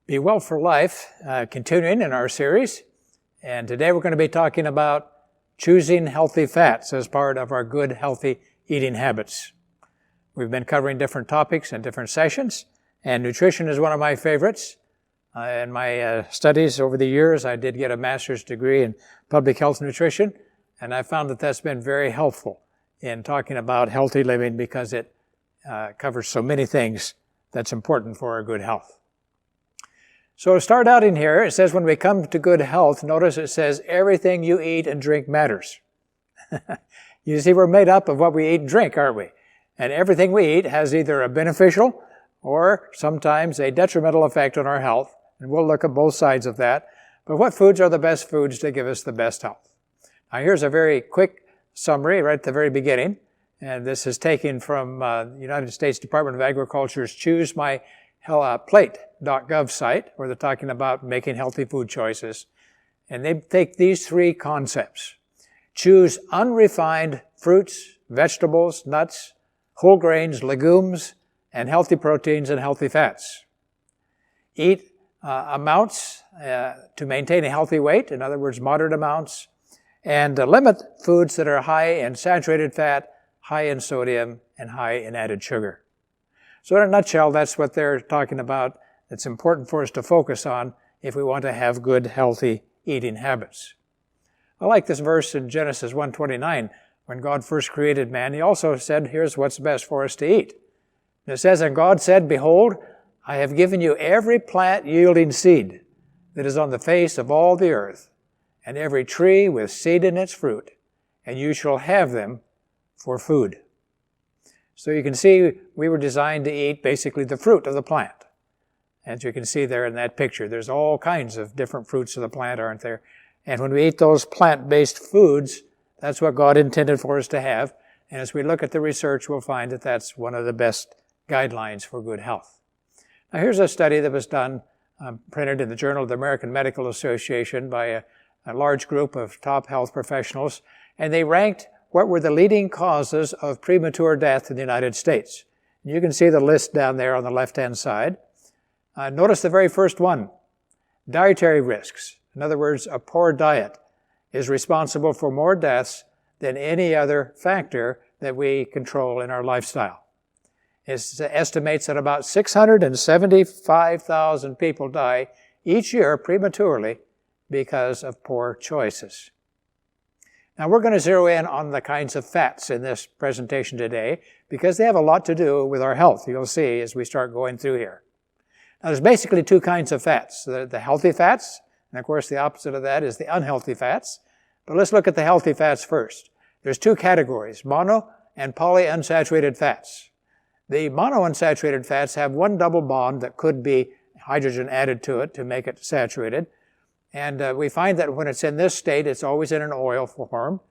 Be Well for Life, continuing in our series. And today we're going to be talking about choosing healthy fats as part of our good, healthy eating habits. We've been covering different topics in different sessions, and nutrition is one of my favorites. In my studies over the years, I did get a master's degree in public health nutrition, and I found that that's been very helpful in talking about healthy living because it covers so many things that's important for our good health. So to start out in here, it says when we come to good health, notice it says everything you eat and drink matters. You see, we're made up of what we eat and drink, aren't we? And everything we eat has either a beneficial or sometimes a detrimental effect on our health. And we'll look at both sides of that. But what foods are the best foods to give us the best health? Now here's a very quick summary right at the very beginning. And this is taken from the United States Department of Agriculture's Choose My Plate.gov site, where they're talking about making healthy food choices. And they take these three concepts. Choose unrefined fruits, vegetables, nuts, whole grains, legumes, and healthy proteins and healthy fats. Eat amounts to maintain a healthy weight, in other words, moderate amounts, and limit foods that are high in saturated fat, high in sodium, and high in added sugar. So in a nutshell, that's what they're talking about. It's important for us to focus on if we want to have good, healthy eating habits. I like this verse in Genesis 1:29. When God first created man, he also said, here's what's best for us to eat. And it says, and God said, behold, I have given you every plant yielding seed that is on the face of all the earth, and every tree with seed in its fruit, and you shall have them for food. So you can see we were designed to eat basically the fruit of the plant. As you can see there in that picture, there's all kinds of different fruits of the plant, aren't there? And when we eat those plant-based foods, that's what God intended for us to have. And as we look at the research, we'll find that that's one of the best guidelines for good health. Now here's a study that was done, printed in the Journal of the American Medical Association by a large group of top health professionals, and they ranked what were the leading causes of premature death in the United States. You can see the list down there on the left-hand side. Notice the very first one, dietary risks. In other words, a poor diet is responsible for more deaths than any other factor that we control in our lifestyle. It estimates that about 675,000 people die each year prematurely because of poor choices. Now we're going to zero in on the kinds of fats in this presentation today because they have a lot to do with our health, you'll see as we start going through here. Now there's basically two kinds of fats, the healthy fats, and of course the opposite of that is the unhealthy fats. But let's look at the healthy fats first. There's two categories, mono and polyunsaturated fats. The monounsaturated fats have one double bond that could be hydrogen added to it to make it saturated. And we find that when it's in this state, it's always in an oil form.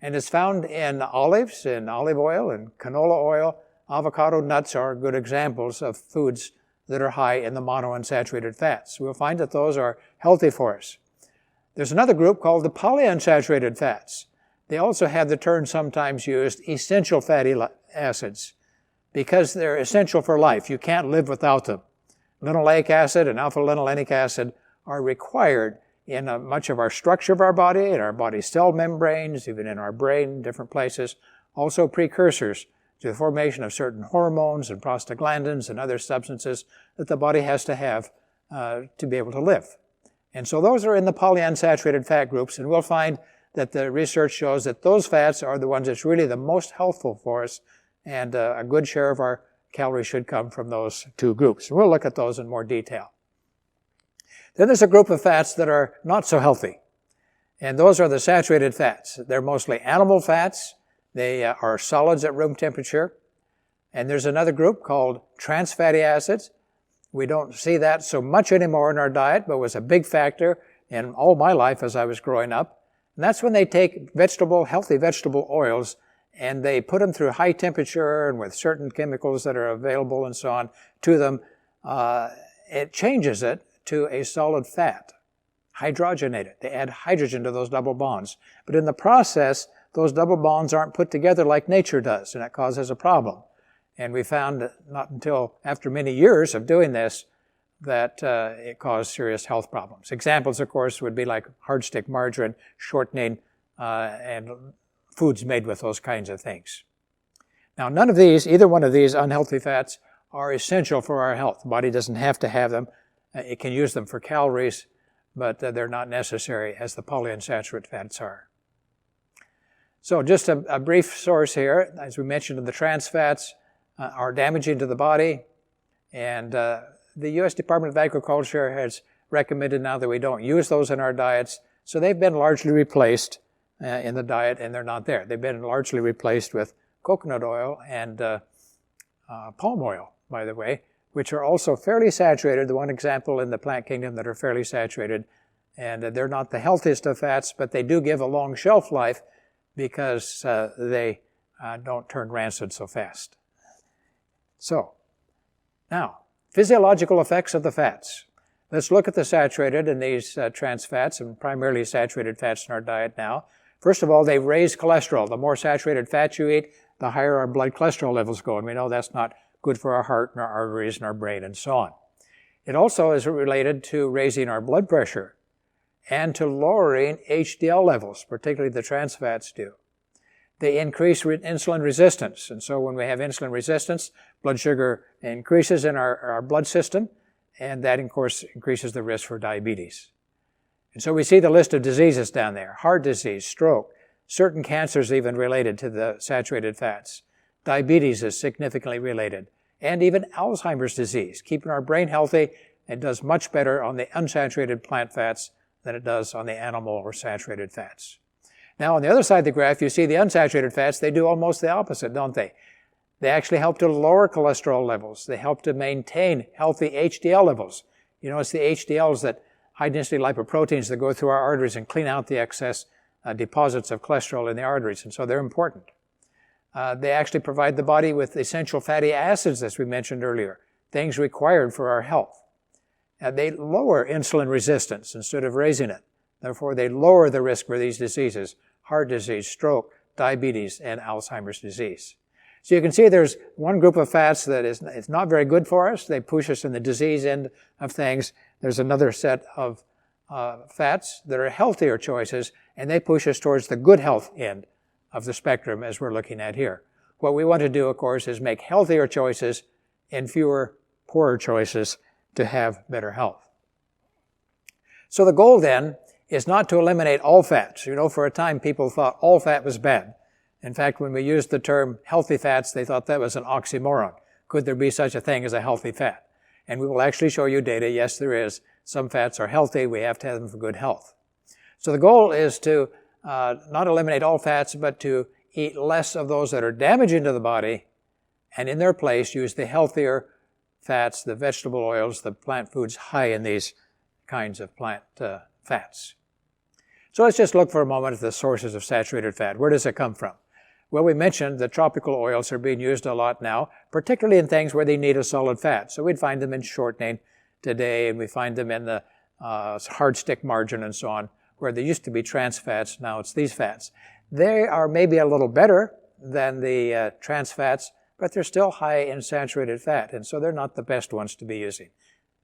And it's found in olives, in olive oil, and canola oil. Avocado nuts are good examples of foods that are high in the monounsaturated fats. We'll find that those are healthy for us. There's another group called the polyunsaturated fats. They also have the term sometimes used, essential fatty acids, because they're essential for life. You can't live without them. Linoleic acid and Alpha-Linolenic acid are required in much of our structure of our body, in our body cell membranes, even in our brain, different places. Also precursors to the formation of certain hormones and prostaglandins and other substances that the body has to have to be able to live. And so those are in the polyunsaturated fat groups, and we'll find that the research shows that those fats are the ones that's really the most healthful for us, and a good share of our calories should come from those two groups. We'll look at those in more detail. Then there's a group of fats that are not so healthy, and those are the saturated fats. They're mostly animal fats. They are solids at room temperature. And there's another group called trans fatty acids. We don't see that so much anymore in our diet, but was a big factor in all my life as I was growing up. And that's when they take healthy vegetable oils, and they put them through high temperature and with certain chemicals that are available and so on to them. It changes it to a solid fat, hydrogenated. They add hydrogen to those double bonds. But in the process, those double bonds aren't put together like nature does, and that causes a problem. And we found that not until after many years of doing this that it cause serious health problems. Examples, of course, would be like hardstick margarine, shortening, and foods made with those kinds of things. Now, none of these, either one of these unhealthy fats, are essential for our health. The body doesn't have to have them. It can use them for calories, but they're not necessary as the polyunsaturated fats are. So just a brief source here. As we mentioned, the trans fats are damaging to the body, and the U.S. Department of Agriculture has recommended now that we don't use those in our diets, so they've been largely replaced in the diet, and they're not there. They've been largely replaced with coconut oil and palm oil, by the way, which are also fairly saturated. The one example in the plant kingdom that are fairly saturated, and they're not the healthiest of fats, but they do give a long shelf life because they don't turn rancid so fast. So, now, physiological effects of the fats. Let's look at the saturated and these trans fats, and primarily saturated fats in our diet now. First of all, they raise cholesterol. The more saturated fat you eat, the higher our blood cholesterol levels go, and we know that's not good for our heart and our arteries and our brain and so on. It also is related to raising our blood pressure and to lowering HDL levels, particularly the trans fats do. They increase insulin resistance, and so when we have insulin resistance, blood sugar increases in our blood system, and that, of course, increases the risk for diabetes. And so we see the list of diseases down there: heart disease, stroke, certain cancers even related to the saturated fats. Diabetes is significantly related, and even Alzheimer's disease. Keeping our brain healthy, it does much better on the unsaturated plant fats than it does on the animal or saturated fats. Now, on the other side of the graph, you see the unsaturated fats. They do almost the opposite, don't they? They actually help to lower cholesterol levels. They help to maintain healthy HDL levels. You know, it's the HDLs, that high-density lipoproteins, that go through our arteries and clean out the excess deposits of cholesterol in the arteries, and so they're important. They actually provide the body with essential fatty acids, as we mentioned earlier, things required for our health. They lower insulin resistance instead of raising it. Therefore, they lower the risk for these diseases: heart disease, stroke, diabetes, and Alzheimer's disease. So you can see there's one group of fats that is not very good for us. They push us in the disease end of things. There's another set of fats that are healthier choices, and they push us towards the good health end of the spectrum, as we're looking at here. What we want to do, of course, is make healthier choices and fewer poorer choices to have better health. So the goal then is not to eliminate all fats. You know, for a time people thought all fat was bad. In fact, when we used the term healthy fats, they thought that was an oxymoron. Could there be such a thing as a healthy fat? And we will actually show you data. Yes, there is. Some fats are healthy. We have to have them for good health. So the goal is to not eliminate all fats, but to eat less of those that are damaging to the body, and in their place use the healthier fats, the vegetable oils, the plant foods high in these kinds of plant fats. So let's just look for a moment at the sources of saturated fat. Where does it come from? Well, we mentioned that tropical oils are being used a lot now, particularly in things where they need a solid fat. So we'd find them in shortening today, and we find them in the hardstick margarine and so on, where there used to be trans fats. Now it's these fats. They are maybe a little better than the trans fats, but they're still high in saturated fat, and so they're not the best ones to be using.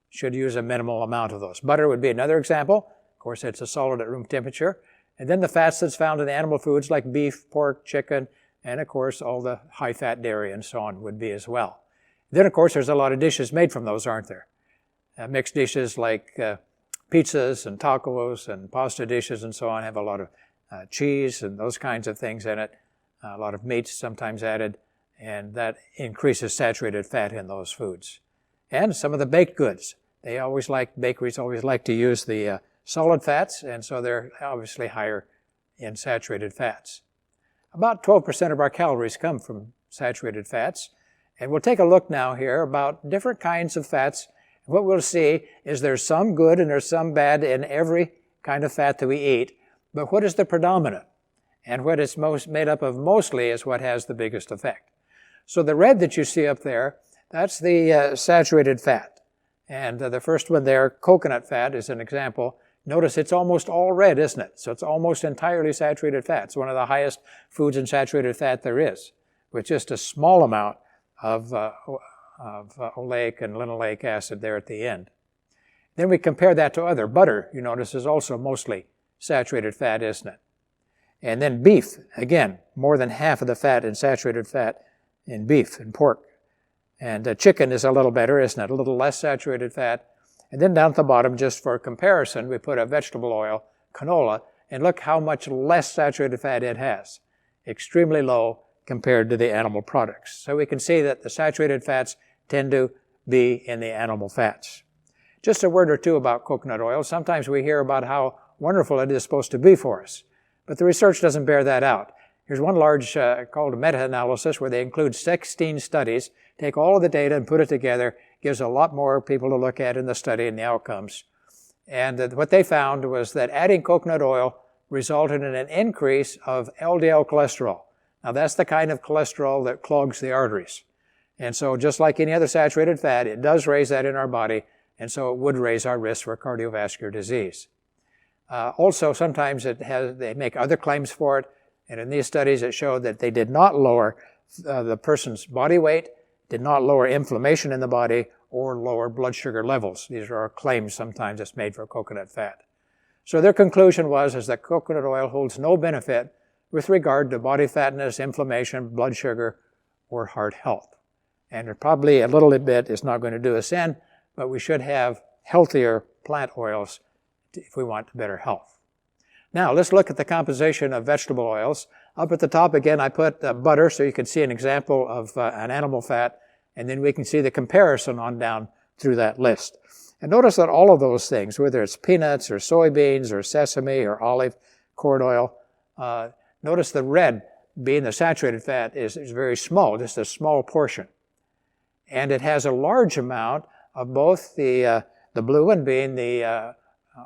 Should use a minimal amount of those. Butter would be another example. Of course, it's a solid at room temperature. And then the fats that's found in animal foods like beef, pork, chicken, and of course all the high-fat dairy and so on would be as well. Then, of course, there's a lot of dishes made from those, aren't there? Mixed dishes like pizzas and tacos and pasta dishes and so on have a lot of cheese and those kinds of things in it, a lot of meats sometimes added, and that increases saturated fat in those foods. And some of the baked goods. Bakeries always like to use the solid fats, and so they're obviously higher in saturated fats. About 12% of our calories come from saturated fats, and we'll take a look now here about different kinds of fats. What we'll see is there's some good and there's some bad in every kind of fat that we eat, but what is the predominant? And what it's made up of mostly is what has the biggest effect. So the red that you see up there, that's the saturated fat. And the first one there, coconut fat, is an example. Notice it's almost all red, isn't it? So it's almost entirely saturated fat. It's one of the highest foods in saturated fat there is, with just a small amount of oleic and linoleic acid there at the end. Then we compare that to other. Butter, you notice, is also mostly saturated fat, isn't it? And then beef, again, more than half of the fat in saturated fat in beef and pork. And chicken is a little better, isn't it? A little less saturated fat. And then down at the bottom, just for comparison, we put a vegetable oil, canola, and look how much less saturated fat it has. Extremely low compared to the animal products. So we can see that the saturated fats tend to be in the animal fats. Just a word or two about coconut oil. Sometimes we hear about how wonderful it is supposed to be for us, but the research doesn't bear that out. Here's one large called a meta-analysis where they include 16 studies, take all of the data and put it together, gives a lot more people to look at in the study and the outcomes. And what they found was that adding coconut oil resulted in an increase of LDL cholesterol. Now that's the kind of cholesterol that clogs the arteries. And so just like any other saturated fat, it does raise that in our body, and so it would raise our risk for cardiovascular disease. Also, sometimes they make other claims for it, and in these studies it showed that they did not lower the person's body weight, did not lower inflammation in the body, or lower blood sugar levels. These are claims sometimes that's made for coconut fat. So their conclusion was that coconut oil holds no benefit with regard to body fatness, inflammation, blood sugar, or heart health. And probably a little bit is not going to do us in, but we should have healthier plant oils if we want better health. Now, let's look at the composition of vegetable oils. Up at the top again, I put butter so you can see an example of an animal fat, and then we can see the comparison on down through that list. And notice that all of those things, whether it's peanuts or soybeans or sesame or olive, corn oil, notice the red being the saturated fat is very small, just a small portion. And it has a large amount of both the blue one being the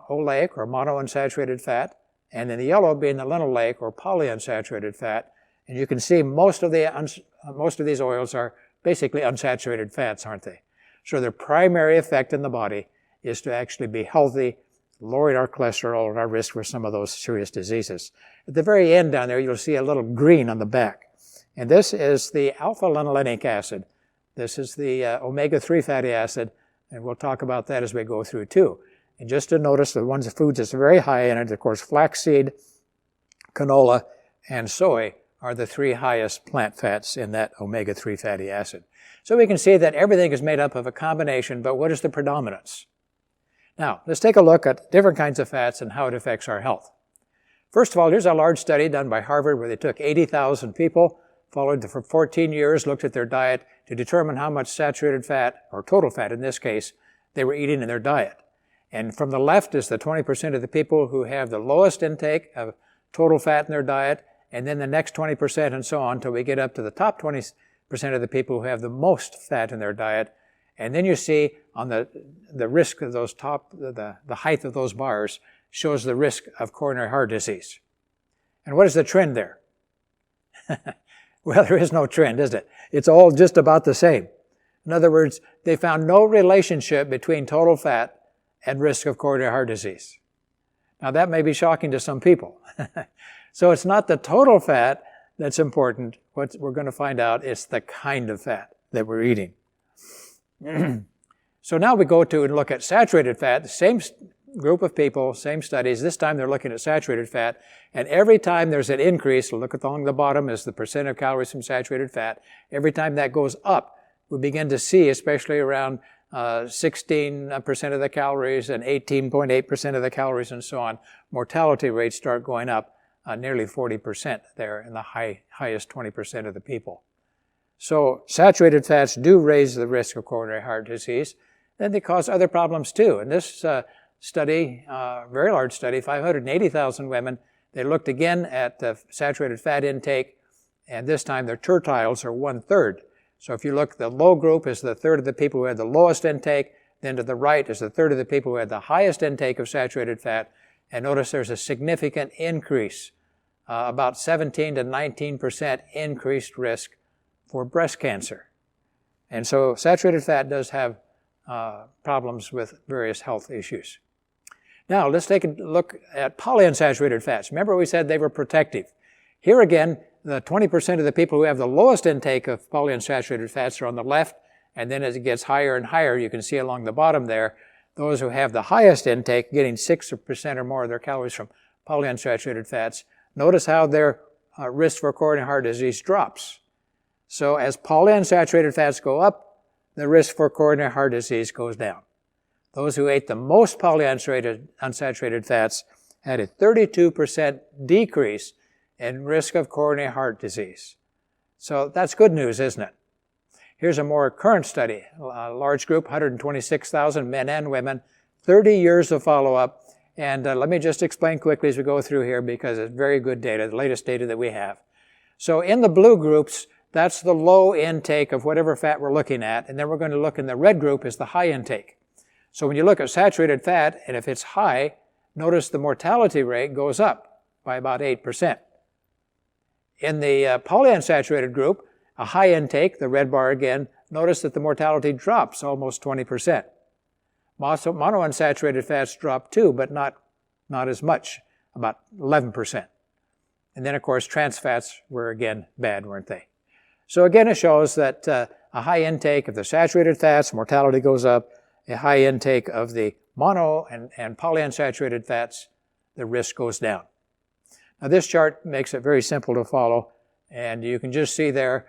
oleic or monounsaturated fat, and then the yellow being the linoleic or polyunsaturated fat. And you can see most of these oils are basically unsaturated fats, aren't they? So their primary effect in the body is to actually be healthy, lowering our cholesterol and our risk for some of those serious diseases. At the very end down there, you'll see a little green on the back. And this is the alpha-linolenic acid. This is the omega-3 fatty acid, and we'll talk about that as we go through too. And just to notice the foods that's very high in it, of course, flaxseed, canola, and soy are the three highest plant fats in that omega-3 fatty acid. So we can see that everything is made up of a combination, but what is the predominance? Now, let's take a look at different kinds of fats and how it affects our health. First of all, here's a large study done by Harvard where they took 80,000 people, followed them for 14 years, looked at their diet to determine how much saturated fat, or total fat in this case, they were eating in their diet. And from the left is the 20% of the people who have the lowest intake of total fat in their diet, and then the next 20% and so on until we get up to the top 20% of the people who have the most fat in their diet. And then you see on the risk of those the height of those bars shows the risk of coronary heart disease. And what is the trend there? Well, there is no trend, is it? It's all just about the same. In other words, they found no relationship between total fat and risk of coronary heart disease. Now that may be shocking to some people. So it's not the total fat that's important. What we're going to find out is the kind of fat that we're eating. So now we go to and look at saturated fat, the same group of people, same studies. This time they're looking at saturated fat, and every time there's an increase, look along the bottom is the percent of calories from saturated fat. Every time that goes up, we begin to see, especially around 16% of the calories and 18.8% of the calories and so on, mortality rates start going up nearly 40% there in the highest 20% of the people. So saturated fats do raise the risk of coronary heart disease, and they cause other problems too. In this study, very large study, 580,000 women, they looked again at the saturated fat intake, and this time their tertiles are 1/3. So if you look, the low group is the third of the people who had the lowest intake, then to the right is the third of the people who had the highest intake of saturated fat, and notice there's a significant increase, about 17 to 19% increased risk for breast cancer. And so saturated fat does have problems with various health issues. Now let's take a look at polyunsaturated fats. Remember we said they were protective. Here again, the 20% of the people who have the lowest intake of polyunsaturated fats are on the left, and then as it gets higher and higher, you can see along the bottom there, those who have the highest intake, getting 6% or more of their calories from polyunsaturated fats, notice how their risk for coronary heart disease drops. So as polyunsaturated fats go up, the risk for coronary heart disease goes down. Those who ate the most polyunsaturated fats had a 32% decrease in risk of coronary heart disease. So that's good news, isn't it? Here's a more current study, a large group, 126,000 men and women, 30 years of follow-up. And let me just explain quickly as we go through here because it's very good data, the latest data that we have. So in the blue groups, that's the low intake of whatever fat we're looking at. And then we're going to look in the red group is the high intake. So when you look at saturated fat, and if it's high, notice the mortality rate goes up by about 8%. In the polyunsaturated group, a high intake, the red bar again, notice that the mortality drops almost 20%. Monounsaturated fats drop too, but not as much, about 11%. And then, of course, trans fats were again bad, weren't they? So again, it shows that a high intake of the saturated fats, mortality goes up. A high intake of the mono and polyunsaturated fats, the risk goes down. Now this chart makes it very simple to follow, and you can just see there,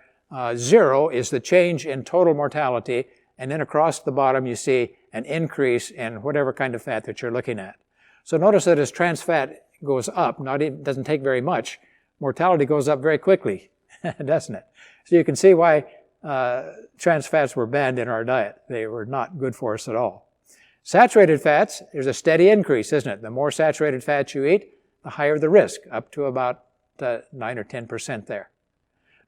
0 is the change in total mortality, and then across the bottom you see an increase in whatever kind of fat that you're looking at. So notice that as trans fat goes up, doesn't take very much, mortality goes up very quickly, doesn't it? So you can see why trans fats were banned in our diet. They were not good for us at all. Saturated fats, there's a steady increase, isn't it? The more saturated fats you eat, the higher the risk, up to about 9 or 10% there.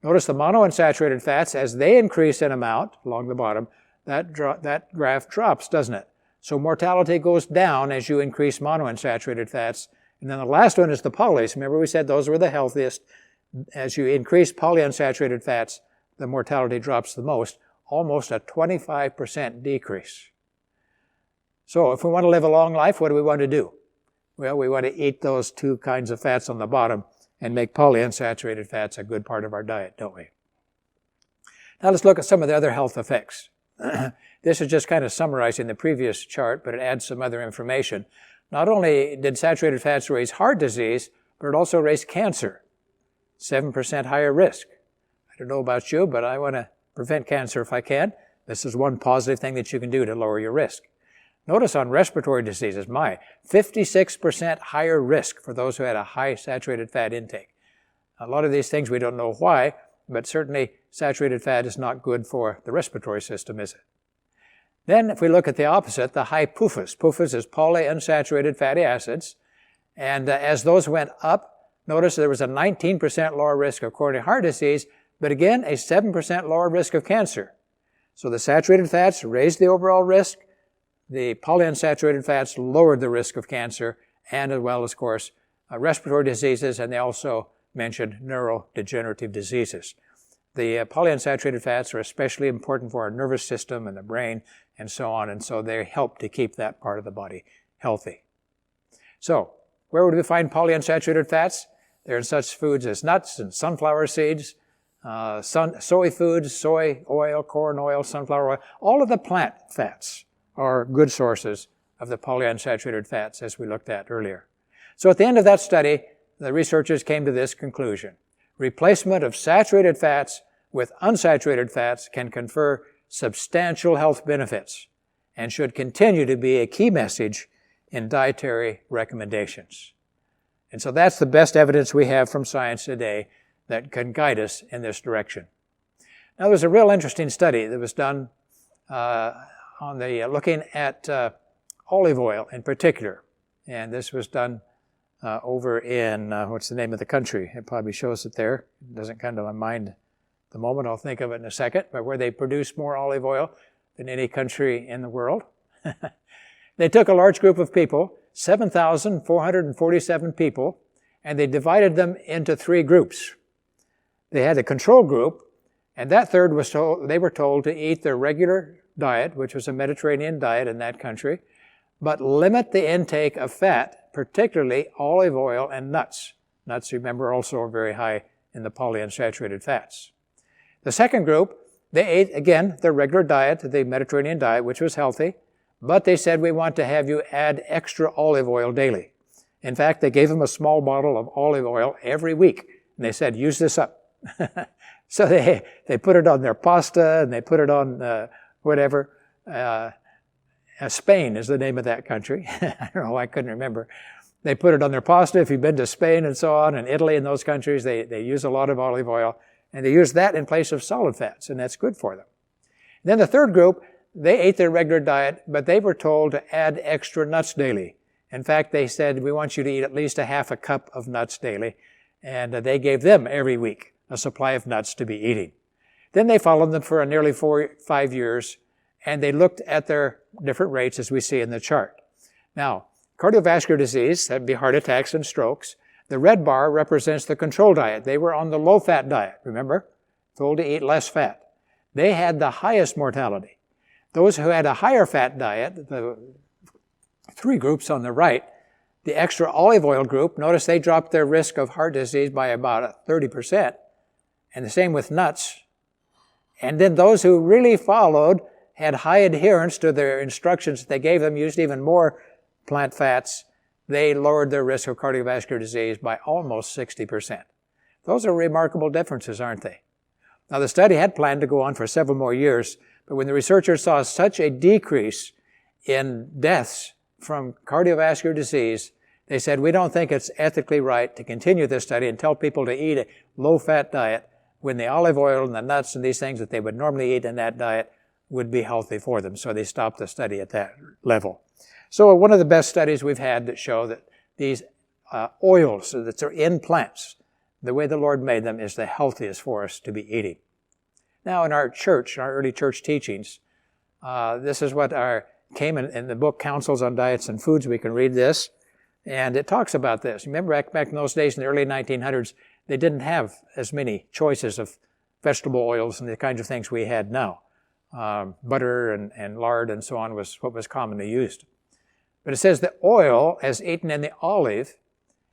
Notice the monounsaturated fats, as they increase in amount along the bottom, that graph drops, doesn't it? So mortality goes down as you increase monounsaturated fats. And then the last one is the polys. Remember we said those were the healthiest. As you increase polyunsaturated fats, the mortality drops the most, almost a 25% decrease. So if we want to live a long life, what do we want to do? Well, we want to eat those two kinds of fats on the bottom and make polyunsaturated fats a good part of our diet, don't we? Now let's look at some of the other health effects. This is just kind of summarizing the previous chart, but it adds some other information. Not only did saturated fats raise heart disease, but it also raised cancer, 7% higher risk. I don't know about you, but I want to prevent cancer if I can. This is one positive thing that you can do to lower your risk. Notice on respiratory diseases, 56% higher risk for those who had a high saturated fat intake. A lot of these things we don't know why, but certainly saturated fat is not good for the respiratory system, is it? Then if we look at the opposite, the high PUFAs. PUFAs is polyunsaturated fatty acids. And as those went up, notice there was a 19% lower risk of coronary heart disease, but again, a 7% lower risk of cancer. So the saturated fats raised the overall risk. The polyunsaturated fats lowered the risk of cancer, and as well as, of course, respiratory diseases, and they also mentioned neurodegenerative diseases. The polyunsaturated fats are especially important for our nervous system and the brain and so on, and so they help to keep that part of the body healthy. So, where would we find polyunsaturated fats? They're in such foods as nuts and sunflower seeds, soy foods, soy oil, corn oil, sunflower oil. All of the plant fats are good sources of the polyunsaturated fats, as we looked at earlier. So at the end of that study, the researchers came to this conclusion. Replacement of saturated fats with unsaturated fats can confer substantial health benefits and should continue to be a key message in dietary recommendations. And so that's the best evidence we have from science today that can guide us in this direction. Now there's a real interesting study that was done looking at olive oil in particular. And this was done over in, what's the name of the country? It probably shows it there. It doesn't come to my mind at the moment. I'll think of it in a second. But where they produce more olive oil than any country in the world. They took a large group of people, 7,447 people, and they divided them into 3 groups. They had a control group, and that third they were told to eat their regular diet, which was a Mediterranean diet in that country, but limit the intake of fat, particularly olive oil and nuts. Nuts, remember, also are very high in the polyunsaturated fats. The second group, they ate, again, their regular diet, the Mediterranean diet, which was healthy, but they said, we want to have you add extra olive oil daily. In fact, they gave them a small bottle of olive oil every week, and they said, use this up. So they put it on their pasta, and they put it on whatever. Spain is the name of that country. I don't know, I couldn't remember. They put it on their pasta. If you've been to Spain and so on, and Italy and those countries, they use a lot of olive oil, and they use that in place of solid fats, and that's good for them. Then the third group, they ate their regular diet, but they were told to add extra nuts daily. In fact, they said, we want you to eat at least a half a cup of nuts daily, and they gave them every week a supply of nuts to be eating. Then they followed them for nearly 5 years, and they looked at their different rates as we see in the chart. Now, cardiovascular disease, that'd be heart attacks and strokes. The red bar represents the control diet. They were on the low-fat diet, remember? Told to eat less fat. They had the highest mortality. Those who had a higher fat diet, the three groups on the right, the extra olive oil group, notice they dropped their risk of heart disease by about 30%, and the same with nuts. And then those who really followed had high adherence to their instructions they gave them, used even more plant fats, they lowered their risk of cardiovascular disease by almost 60%. Those are remarkable differences, aren't they? Now, the study had planned to go on for several more years, but when the researchers saw such a decrease in deaths from cardiovascular disease, they said, we don't think it's ethically right to continue this study and tell people to eat a low-fat diet when the olive oil and the nuts and these things that they would normally eat in that diet would be healthy for them. So they stopped the study at that level. So one of the best studies we've had that show that these oils that are in plants, the way the Lord made them, is the healthiest for us to be eating. Now in our church, in our early church teachings, this is what came in the book Counsels on Diets and Foods. We can read this, and it talks about this. Remember back in those days in the early 1900s, they didn't have as many choices of vegetable oils and the kinds of things we had now. Butter and lard and so on was what was commonly used. But it says that oil, as eaten in the olive,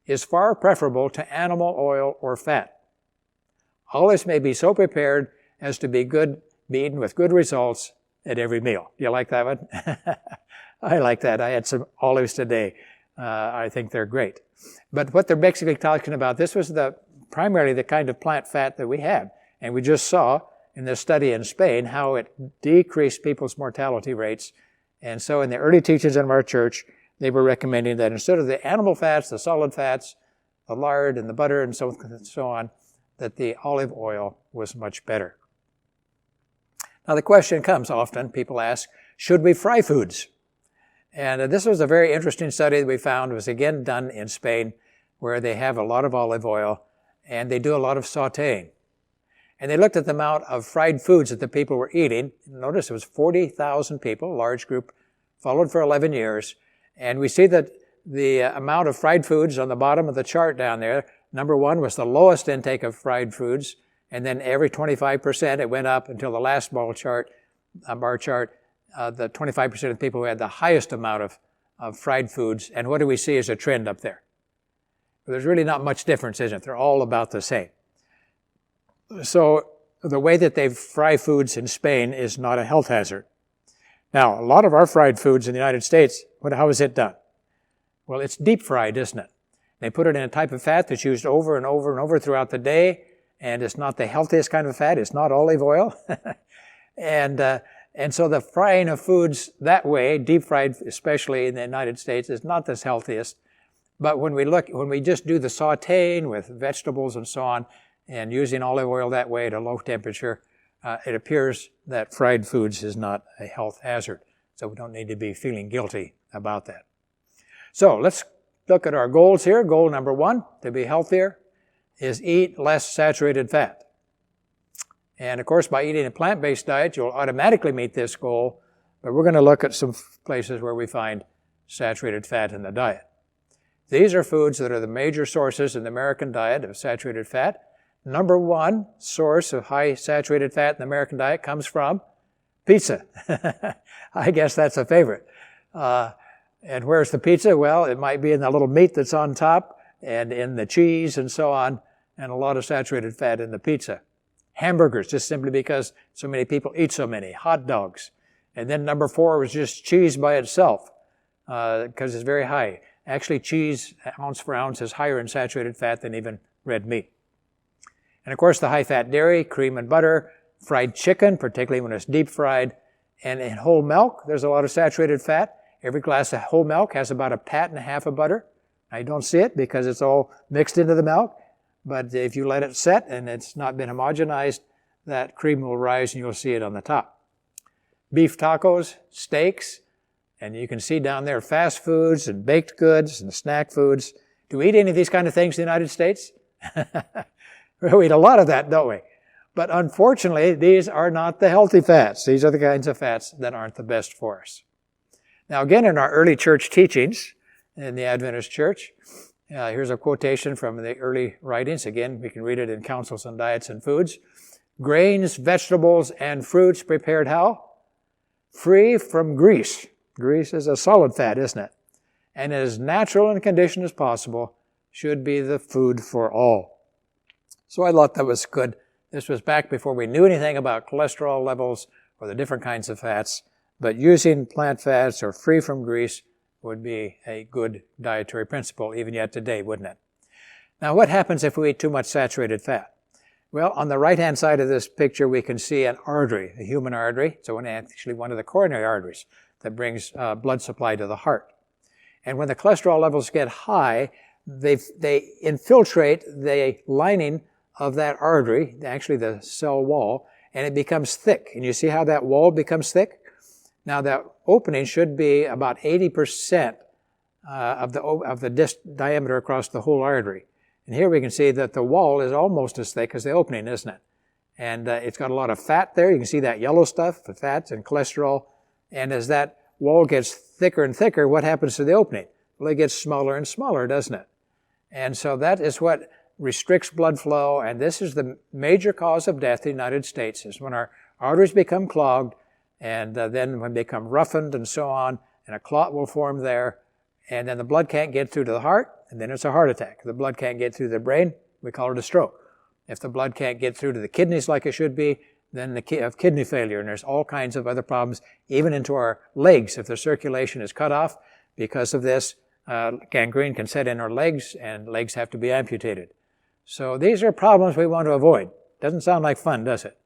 is far preferable to animal oil or fat. Olives may be so prepared as to be eaten with good results at every meal. Do you like that one? I like that. I had some olives today. I think they're great. But what they're basically talking about, this was primarily the kind of plant fat that we have. And we just saw in this study in Spain how it decreased people's mortality rates. And so in the early teachings of our church, they were recommending that instead of the animal fats, the solid fats, the lard and the butter and so on, that the olive oil was much better. Now the question comes often, people ask, should we fry foods? And this was a very interesting study that we found. It was again done in Spain, where they have a lot of olive oil and they do a lot of sauteing. And they looked at the amount of fried foods that the people were eating. Notice it was 40,000 people, a large group, followed for 11 years. And we see that the amount of fried foods on the bottom of the chart down there, number one was the lowest intake of fried foods, and then every 25% it went up until the last bar chart, the 25% of people who had the highest amount of fried foods. And what do we see as a trend up there? There's really not much difference, isn't it? They're all about the same. So the way that they fry foods in Spain is not a health hazard. Now, a lot of our fried foods in the United States, how is it done? Well, it's deep fried, isn't it? They put it in a type of fat that's used over and over and over throughout the day, and it's not the healthiest kind of fat. It's not olive oil. And so the frying of foods that way, deep fried, especially in the United States, is not the healthiest. But when we just do the sauteing with vegetables and so on, and using olive oil that way at a low temperature, it appears that fried foods is not a health hazard. So we don't need to be feeling guilty about that. So let's look at our goals here. Goal number one, to be healthier, is eat less saturated fat. And of course, by eating a plant-based diet, you'll automatically meet this goal, but we're going to look at some places where we find saturated fat in the diet. These are foods that are the major sources in the American diet of saturated fat. Number one source of high saturated fat in the American diet comes from pizza. I guess that's a favorite. And where's the pizza? Well, it might be in the little meat that's on top and in the cheese and so on, and a lot of saturated fat in the pizza. Hamburgers, just simply because so many people eat so many. Hot dogs. And then number 4 was just cheese by itself, because it's very high. Actually, cheese, ounce for ounce, is higher in saturated fat than even red meat. And of course, the high-fat dairy, cream and butter, fried chicken, particularly when it's deep fried, and in whole milk, there's a lot of saturated fat. Every glass of whole milk has about a pat and a half of butter. Now, you don't see it because it's all mixed into the milk, but if you let it set and it's not been homogenized, that cream will rise and you'll see it on the top. Beef tacos, steaks, and you can see down there fast foods and baked goods and snack foods. Do we eat any of these kind of things in the United States? We eat a lot of that, don't we? But unfortunately, these are not the healthy fats. These are the kinds of fats that aren't the best for us. Now again, in our early church teachings in the Adventist Church, here's a quotation from the early writings. Again, we can read it in Counsels on Diets and Foods. Grains, vegetables, and fruits prepared how? Free from grease. Grease is a solid fat, isn't it? And as natural in condition as possible should be the food for all. So I thought that was good. This was back before we knew anything about cholesterol levels or the different kinds of fats, but using plant fats or free from grease would be a good dietary principle even yet today, wouldn't it? Now, what happens if we eat too much saturated fat? Well, on the right-hand side of this picture, we can see an artery, a human artery. So actually one of the coronary arteries that brings blood supply to the heart. And when the cholesterol levels get high, they infiltrate the lining of that artery, actually the cell wall, and it becomes thick. And you see how that wall becomes thick? Now that opening should be about 80% of the diameter across the whole artery. And here we can see that the wall is almost as thick as the opening, isn't it? And it's got a lot of fat there. You can see that yellow stuff, the fats and cholesterol. And as that wall gets thicker and thicker, what happens to the opening? Well, it gets smaller and smaller, doesn't it? And so that is what restricts blood flow, and this is the major cause of death in the United States, is when our arteries become clogged, and then when they become roughened and so on, and a clot will form there, and then the blood can't get through to the heart, and then it's a heart attack. If the blood can't get through the brain, we call it a stroke. If the blood can't get through to the kidneys like it should be, then have kidney failure, and there's all kinds of other problems, even into our legs. If the circulation is cut off because of this, gangrene can set in our legs, and legs have to be amputated. So these are problems we want to avoid. Doesn't sound like fun, does it?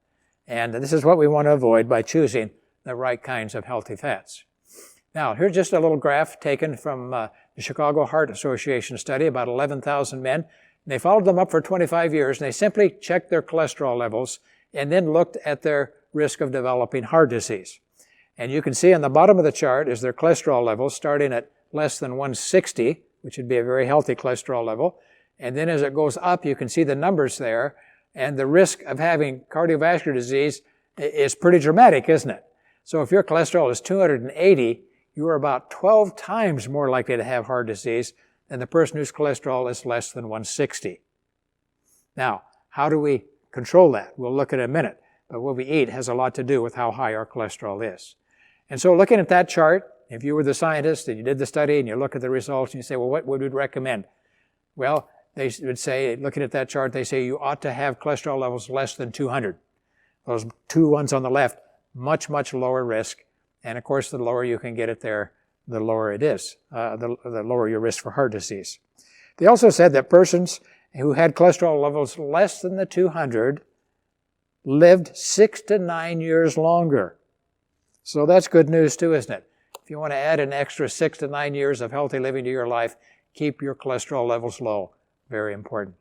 And this is what we want to avoid by choosing the right kinds of healthy fats. Now, here's just a little graph taken from the Chicago Heart Association study, about 11,000 men. And they followed them up for 25 years, and they simply checked their cholesterol levels and then looked at their risk of developing heart disease. And you can see on the bottom of the chart is their cholesterol levels starting at less than 160, which would be a very healthy cholesterol level. And then as it goes up, you can see the numbers there, and the risk of having cardiovascular disease is pretty dramatic, isn't it? So if your cholesterol is 280, you are about 12 times more likely to have heart disease than the person whose cholesterol is less than 160. Now, how do we control that? We'll look at it in a minute, but what we eat has a lot to do with how high our cholesterol is. And so looking at that chart, if you were the scientist and you did the study and you look at the results and you say, well, what would we recommend? Well, they would say, looking at that chart, they say you ought to have cholesterol levels less than 200. Those two ones on the left, much, much lower risk. And of course, the lower you can get it there, the lower it is, the lower your risk for heart disease. They also said that persons who had cholesterol levels less than the 200 lived 6 to 9 years longer. So that's good news too, isn't it? If you want to add an extra 6 to 9 years of healthy living to your life, keep your cholesterol levels low. Very important.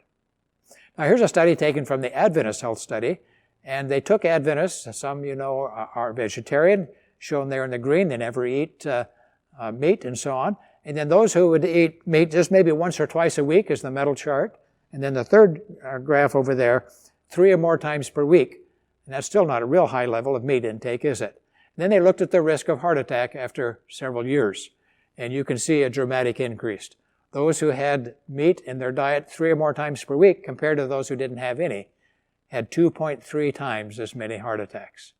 Now here's a study taken from the Adventist Health Study, and they took Adventists, some you know are vegetarian, shown there in the green, they never eat meat and so on, and then those who would eat meat just maybe once or twice a week is the metal chart, and then the third graph over there, 3 or more times per week, and that's still not a real high level of meat intake, is it? And then they looked at the risk of heart attack after several years, and you can see a dramatic increase. Those who had meat in their diet 3 or more times per week compared to those who didn't have any had 2.3 times as many heart attacks.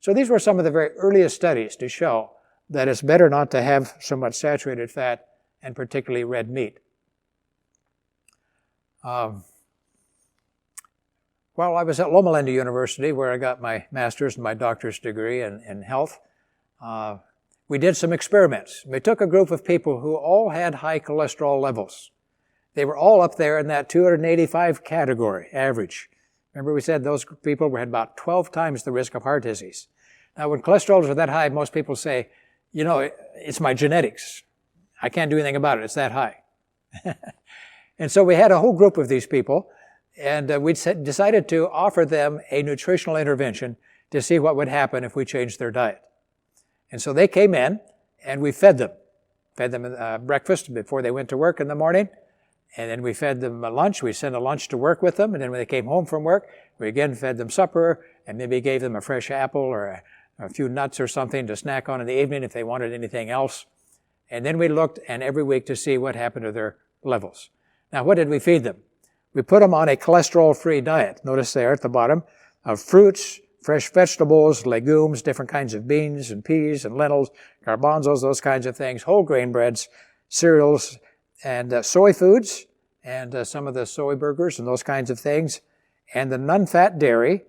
So these were some of the very earliest studies to show that it's better not to have so much saturated fat and particularly red meat. While I was at Loma Linda University, where I got my master's and my doctorate degree in health, we did some experiments. We took a group of people who all had high cholesterol levels. They were all up there in that 285 category, average. Remember we said those people had about 12 times the risk of heart disease. Now when cholesterols are that high, most people say, you know, it's my genetics. I can't do anything about it, it's that high. And so we had a whole group of these people, and we decided to offer them a nutritional intervention to see what would happen if we changed their diet. And so they came in, and we fed them. Fed them breakfast before they went to work in the morning, and then we fed them a lunch. We sent a lunch to work with them, and then when they came home from work, we again fed them supper, and maybe gave them a fresh apple or a few nuts or something to snack on in the evening if they wanted anything else. And then we looked and every week to see what happened to their levels. Now, what did we feed them? We put them on a cholesterol-free diet. Notice there at the bottom, of fruits, fresh vegetables, legumes, different kinds of beans and peas and lentils, garbanzos, those kinds of things, whole grain breads, cereals, and soy foods, and some of the soy burgers and those kinds of things, and the non-fat dairy,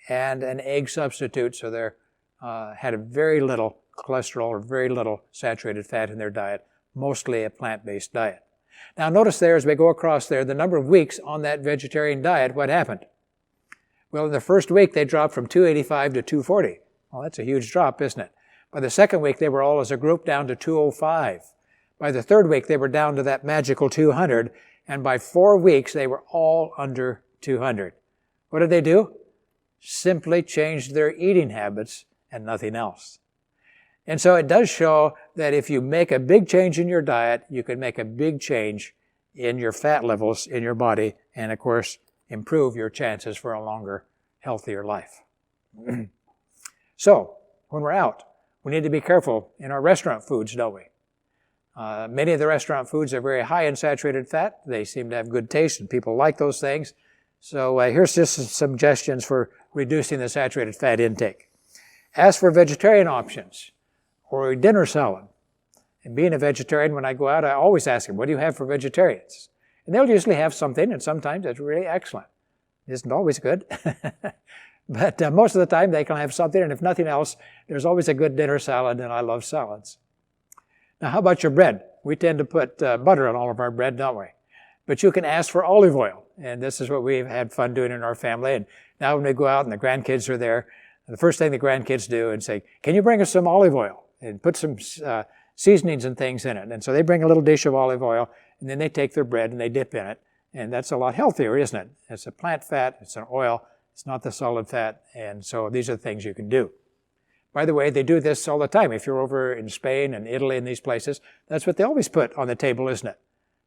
and an egg substitute, so they had a very little cholesterol or very little saturated fat in their diet, mostly a plant-based diet. Now notice there as we go across there, the number of weeks on that vegetarian diet, what happened? Well, in the first week they dropped from 285 to 240. Well, that's a huge drop, isn't it? By the second week they were all as a group down to 205. By the third week they were down to that magical 200, and by 4 weeks they were all under 200. What did they do? Simply changed their eating habits and nothing else. And so it does show that if you make a big change in your diet, you can make a big change in your fat levels in your body and, of course, improve your chances for a longer, healthier life. So, when we're out, we need to be careful in our restaurant foods, don't we? Many of the restaurant foods are very high in saturated fat. They seem to have good taste and people like those things. So here's just some suggestions for reducing the saturated fat intake. Ask for vegetarian options or a dinner salad. And being a vegetarian, when I go out, I always ask them, what do you have for vegetarians? And they'll usually have something, and sometimes it's really excellent. It isn't always good. But most of the time they can have something, and if nothing else, there's always a good dinner salad, and I love salads. Now, how about your bread? We tend to put butter on all of our bread, don't we? But you can ask for olive oil, and this is what we've had fun doing in our family. And now when we go out and the grandkids are there, the first thing the grandkids do is say, can you bring us some olive oil? And put some seasonings and things in it. And so they bring a little dish of olive oil, and then they take their bread and they dip in it. And that's a lot healthier, isn't it? It's a plant fat, it's an oil, it's not the solid fat, and so these are the things you can do. By the way, they do this all the time. If you're over in Spain and Italy and these places, that's what they always put on the table, isn't it?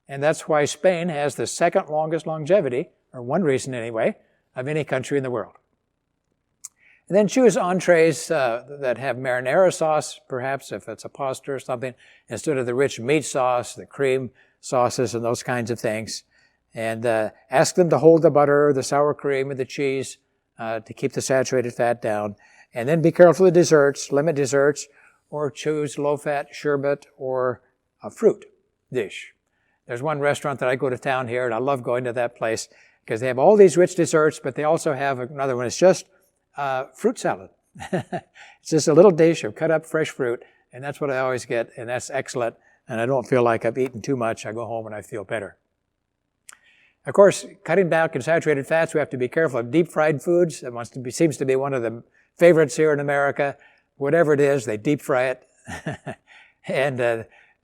And that's why Spain has the second longest longevity, or one reason anyway, of any country in the world. And then choose entrees that have marinara sauce, perhaps, if it's a pasta or something, instead of the rich meat sauce, the cream sauces, and those kinds of things. And ask them to hold the butter, the sour cream, and the cheese to keep the saturated fat down. And then be careful of desserts, limit desserts, or choose low-fat sherbet or a fruit dish. There's one restaurant that I go to town here, and I love going to that place because they have all these rich desserts, but they also have another one. It's just fruit salad. It's just a little dish of cut up fresh fruit, and that's what I always get, and that's excellent, and I don't feel like I've eaten too much. I go home and I feel better. Of course, cutting back in saturated fats, we have to be careful of deep fried foods. That seems to be one of the favorites here in America. Whatever it is, they deep fry it, and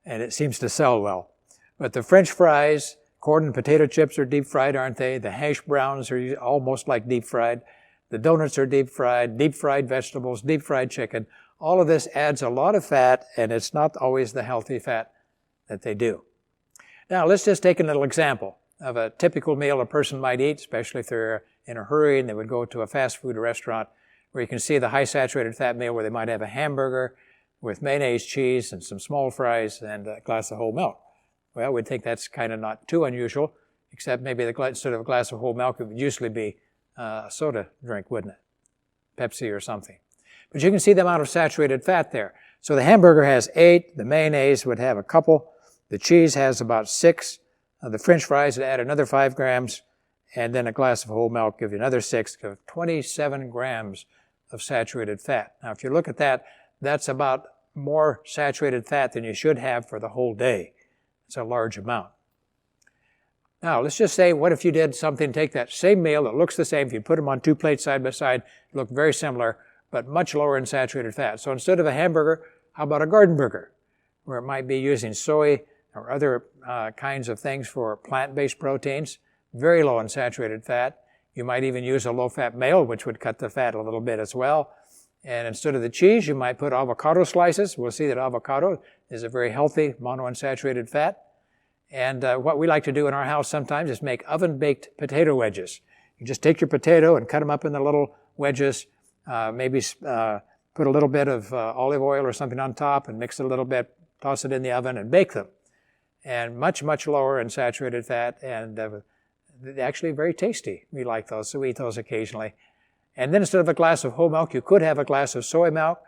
it seems to sell well. But the French fries, corn and potato chips are deep fried, aren't they? The hash browns are almost like deep fried. The donuts are deep fried vegetables, deep fried chicken. All of this adds a lot of fat, and it's not always the healthy fat that they do. Now, let's just take a little example of a typical meal a person might eat, especially if they're in a hurry and they would go to a fast food restaurant where you can see the high saturated fat meal where they might have a hamburger with mayonnaise, cheese, and some small fries and a glass of whole milk. Well, we'd think that's kind of not too unusual, except maybe instead of a glass of whole milk, it would usually be a soda drink, wouldn't it? Pepsi or something. But you can see the amount of saturated fat there. So the hamburger has 8, the mayonnaise would have a couple, the cheese has about 6, the French fries would add another 5 grams, and then a glass of whole milk give you another 6, 27 grams of saturated fat. Now, if you look at that, that's about more saturated fat than you should have for the whole day. It's a large amount. Now, let's just say, what if you did something, take that same meal that looks the same, if you put them on 2 plates side by side, it look very similar, but much lower in saturated fat. So instead of a hamburger, how about a garden burger, where it might be using soy or other kinds of things for plant-based proteins, very low in saturated fat. You might even use a low-fat meal, which would cut the fat a little bit as well. And instead of the cheese, you might put avocado slices. We'll see that avocado is a very healthy monounsaturated fat. And what we like to do in our house sometimes is make oven-baked potato wedges. You just take your potato and cut them up in the little wedges, maybe put a little bit of olive oil or something on top and mix it a little bit, toss it in the oven and bake them. And much, much lower in saturated fat, and they're actually very tasty. We like those, so we eat those occasionally. And then instead of a glass of whole milk, you could have a glass of soy milk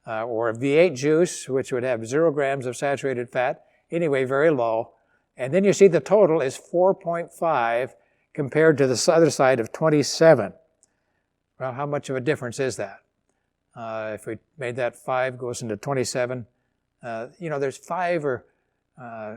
or a V8 juice, which would have 0 grams of saturated fat. Anyway, very low. And then you see the total is 4.5 compared to the other side of 27. Well, how much of a difference is that? If we made that 5 goes into 27, there's 5 or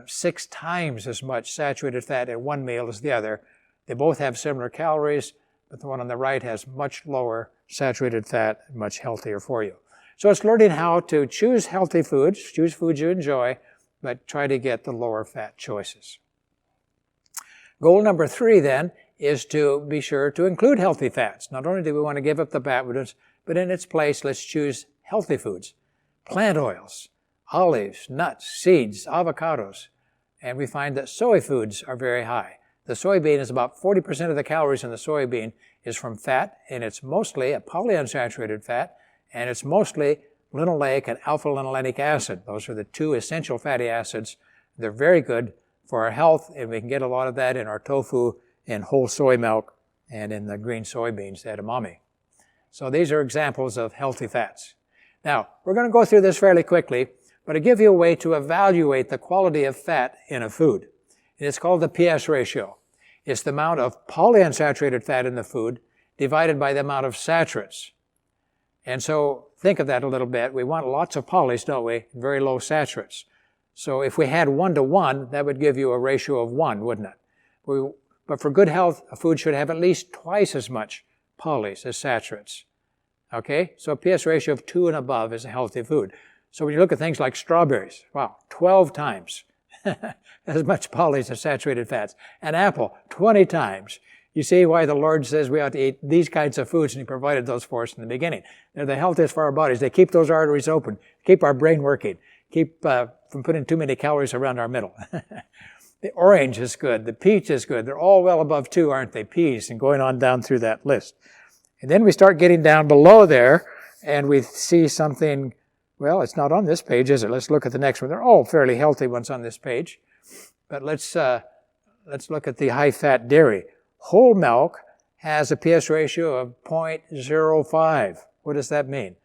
6 times as much saturated fat in one meal as the other. They both have similar calories, but the one on the right has much lower saturated fat and much healthier for you. So it's learning how to choose healthy foods, choose foods you enjoy, but try to get the lower fat choices. Goal number 3 then is to be sure to include healthy fats. Not only do we want to give up the bad ones, but in its place, let's choose healthy foods. Plant oils, olives, nuts, seeds, avocados, and we find that soy foods are very high. The soybean is about 40% of the calories in the soybean is from fat, and it's mostly a polyunsaturated fat, and it's mostly linoleic and alpha-linolenic acid. Those are the 2 essential fatty acids. They're very good for our health, and we can get a lot of that in our tofu, in whole soy milk, and in the green soybeans, the edamame. So these are examples of healthy fats. Now, we're going to go through this fairly quickly, but I give you a way to evaluate the quality of fat in a food. And it's called the PS ratio. It's the amount of polyunsaturated fat in the food divided by the amount of saturates. And so think of that a little bit. We want lots of polys, don't we? Very low saturates. So if we had 1-to-1, that would give you a ratio of 1, wouldn't it? But for good health, a food should have at least twice as much polys as saturates. Okay? So a PS ratio of 2 and above is a healthy food. So when you look at things like strawberries, wow, 12 times as much polys as saturated fats. An apple, 20 times. You see why the Lord says we ought to eat these kinds of foods, and He provided those for us in the beginning. They're the healthiest for our bodies. They keep those arteries open, keep our brain working, keep from putting too many calories around our middle. The orange is good. The peach is good. They're all well above 2, aren't they? Peas, and going on down through that list. And then we start getting down below there, and we see something, well, it's not on this page, is it? Let's look at the next one. They're all fairly healthy ones on this page. But let's look at the high-fat dairy. Whole milk has a PS ratio of 0.05. What does that mean?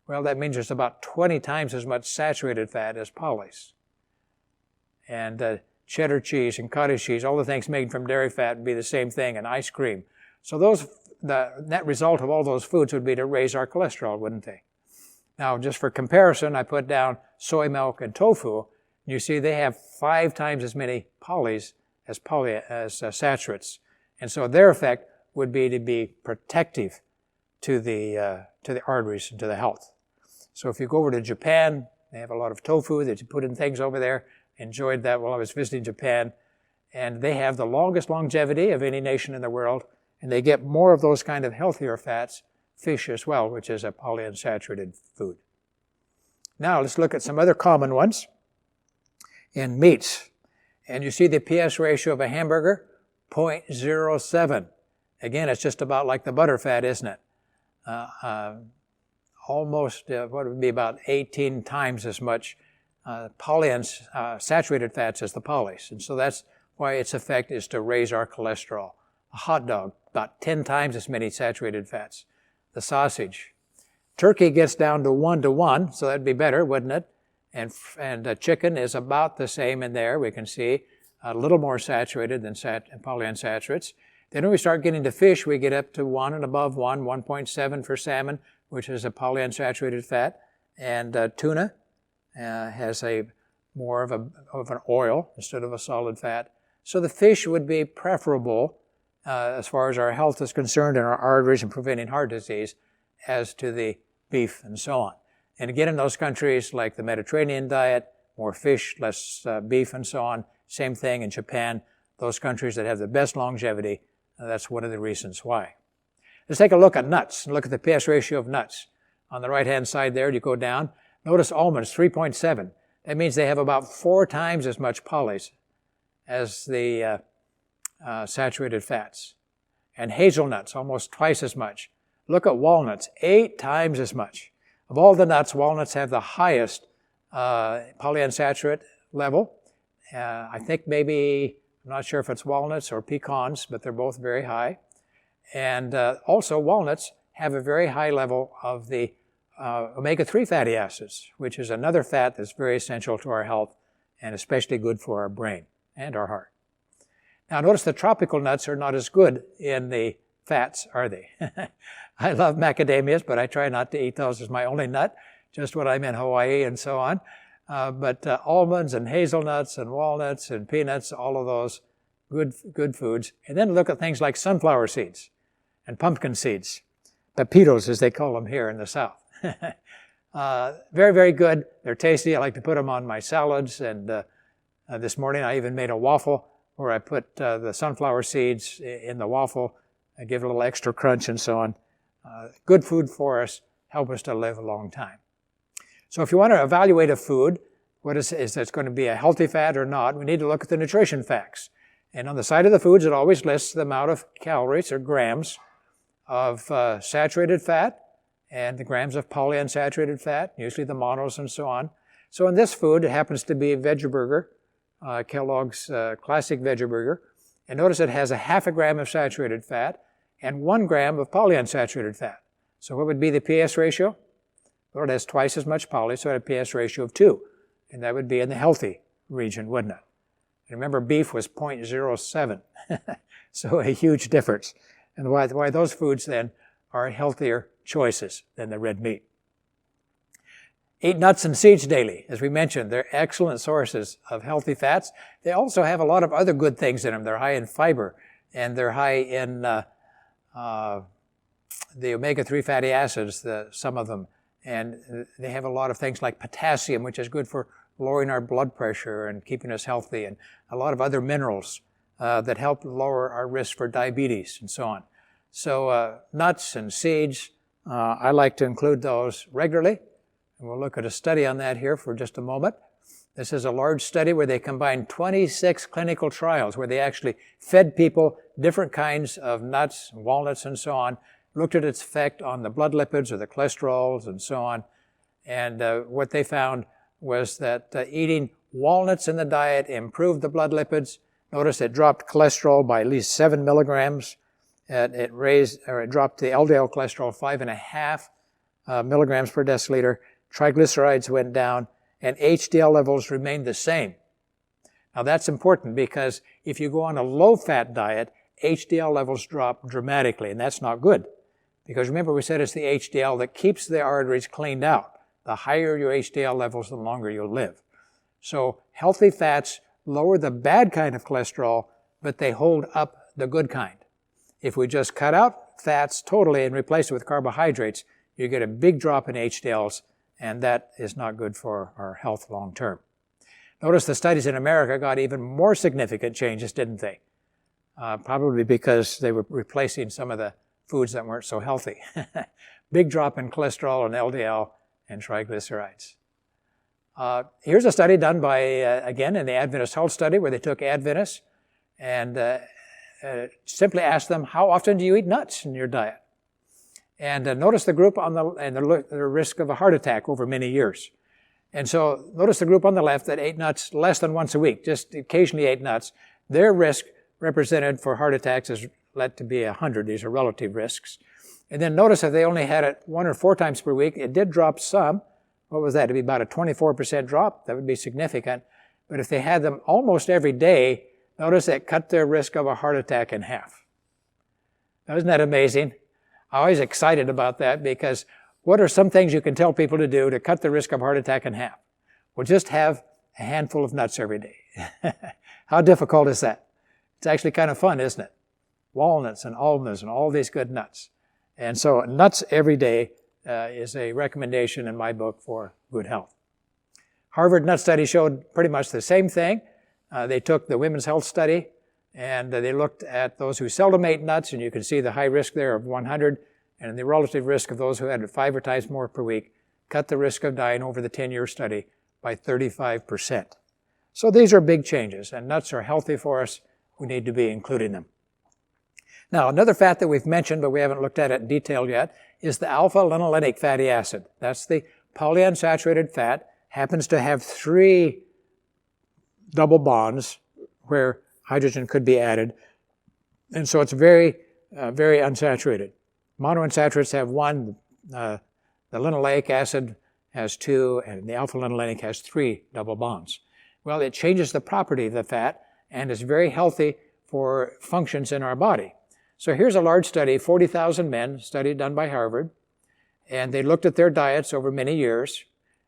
Well, that means there's about 20 times as much saturated fat as polys. And cheddar cheese and cottage cheese, all the things made from dairy fat would be the same thing, and ice cream. So the net result of all those foods would be to raise our cholesterol, wouldn't they? Now, just for comparison, I put down soy milk and tofu. You see they have 5 times as many polys as saturates. And so their effect would be to be protective to the arteries and to the health. So if you go over to Japan, they have a lot of tofu that you put in things over there. Enjoyed that while I was visiting Japan. And they have the longest longevity of any nation in the world. And they get more of those kind of healthier fats, fish as well, which is a polyunsaturated food. Now let's look at some other common ones in meats. And you see the PS ratio of a hamburger, 0.07. Again, it's just about like the butter fat, isn't it? Almost, what would be about 18 times as much polyunsaturated fats as the polys. And so that's why its effect is to raise our cholesterol. A hot dog, about 10 times as many saturated fats. The sausage. Turkey gets down to 1-to-1, so that'd be better, wouldn't it? And chicken is about the same in there. We can see a little more saturated than polyunsaturates. Then when we start getting to fish, we get up to 1 and above 1, 1.7 for salmon, which is a polyunsaturated fat, and tuna has more of an oil instead of a solid fat. So the fish would be preferable as far as our health is concerned and our arteries and preventing heart disease as to the beef and so on. And again, in those countries like the Mediterranean diet, more fish, less beef and so on. Same thing in Japan, those countries that have the best longevity, that's one of the reasons why. Let's take a look at nuts, look at the PS ratio of nuts. On the right-hand side there, you go down, notice almonds, 3.7. That means they have about 4 times as much polys as the saturated fats. And hazelnuts, almost twice as much. Look at walnuts, 8 times as much. Of all the nuts, walnuts have the highest polyunsaturated level. I think maybe, I'm not sure if it's walnuts or pecans, but they're both very high. And also walnuts have a very high level of the omega-3 fatty acids, which is another fat that's very essential to our health and especially good for our brain and our heart. Now notice the tropical nuts are not as good in the fats, are they? I love macadamias, but I try not to eat those as my only nut, just when I'm in Hawaii and so on. But almonds and hazelnuts and walnuts and peanuts, all of those good foods. And then look at things like sunflower seeds and pumpkin seeds, pepitos as they call them here in the South. Very, very good. They're tasty. I like to put them on my salads. And this morning I even made a waffle where I put the sunflower seeds in the waffle, give it a little extra crunch and so on. Good food for us, help us to live a long time. So if you want to evaluate a food, what is it's going to be a healthy fat or not, we need to look at the nutrition facts. And on the side of the foods, it always lists the amount of calories or grams of saturated fat and the grams of polyunsaturated fat, usually the monos and so on. So in this food, it happens to be a veggie burger, Kellogg's classic veggie burger. And notice it has 0.5 gram of saturated fat and 1 gram of polyunsaturated fat. So what would be the PS ratio? Well, it has twice as much poly, so it had a PS ratio of 2. And that would be in the healthy region, wouldn't it? And remember, beef was 0.07. So a huge difference. And why those foods then are healthier choices than the red meat. Eat nuts and seeds daily. As we mentioned, they're excellent sources of healthy fats. They also have a lot of other good things in them. They're high in fiber, and they're high in the omega-3 fatty acids, some of them. And they have a lot of things like potassium, which is good for lowering our blood pressure and keeping us healthy, and a lot of other minerals that help lower our risk for diabetes and so on. So nuts and seeds, I like to include those regularly. And we'll look at a study on that here for just a moment. This is a large study where they combined 26 clinical trials where they actually fed people different kinds of nuts, walnuts, and so on, looked at its effect on the blood lipids or the cholesterols and so on. And what they found was that eating walnuts in the diet improved the blood lipids. Notice it dropped cholesterol by at least 7 milligrams. It dropped the LDL cholesterol 5.5 milligrams per deciliter. Triglycerides went down, and HDL levels remained the same. Now that's important because if you go on a low-fat diet, HDL levels drop dramatically, and that's not good. Because remember, we said it's the HDL that keeps the arteries cleaned out. The higher your HDL levels, the longer you'll live. So healthy fats lower the bad kind of cholesterol, but they hold up the good kind. If we just cut out fats totally and replace it with carbohydrates, you get a big drop in HDLs, and that is not good for our health long term. Notice the studies in America got even more significant changes, didn't they? Probably because they were replacing some of the foods that weren't so healthy. Big drop in cholesterol and LDL and triglycerides. Here's a study done by, again, in the Adventist Health Study, where they took Adventists and simply asked them, how often do you eat nuts in your diet? And notice the group on the risk of a heart attack over many years. And so notice the group on the left that ate nuts less than once a week, just occasionally ate nuts. Their risk represented for heart attacks is led to be 100. These are relative risks. And then notice if they only had it 1 or 4 times per week, it did drop some. What was that? It'd be about a 24% drop. That would be significant. But if they had them almost every day, notice it cut their risk of a heart attack in half. Now, isn't that amazing? I'm always excited about that because what are some things you can tell people to do to cut the risk of heart attack in half? Well, just have a handful of nuts every day. How difficult is that? It's actually kind of fun, isn't it? Walnuts and almonds and all these good nuts. And so nuts every day is a recommendation in my book for good health. Harvard nut study showed pretty much the same thing. They took the women's health study and they looked at those who seldom ate nuts, and you can see the high risk there of 100, and the relative risk of those who had it 5 or times more per week cut the risk of dying over the 10-year study by 35%. So these are big changes, and nuts are healthy for us. We need to be including them. Now, another fat that we've mentioned, but we haven't looked at it in detail yet, is the alpha-linolenic fatty acid. That's the polyunsaturated fat. Happens to have 3 double bonds where hydrogen could be added. And so it's very unsaturated. Monounsaturates have 1. The linoleic acid has 2, and the alpha-linolenic has 3 double bonds. Well, it changes the property of the fat and is very healthy for functions in our body. So here's a large study, 40,000 men, study done by Harvard, and they looked at their diets over many years,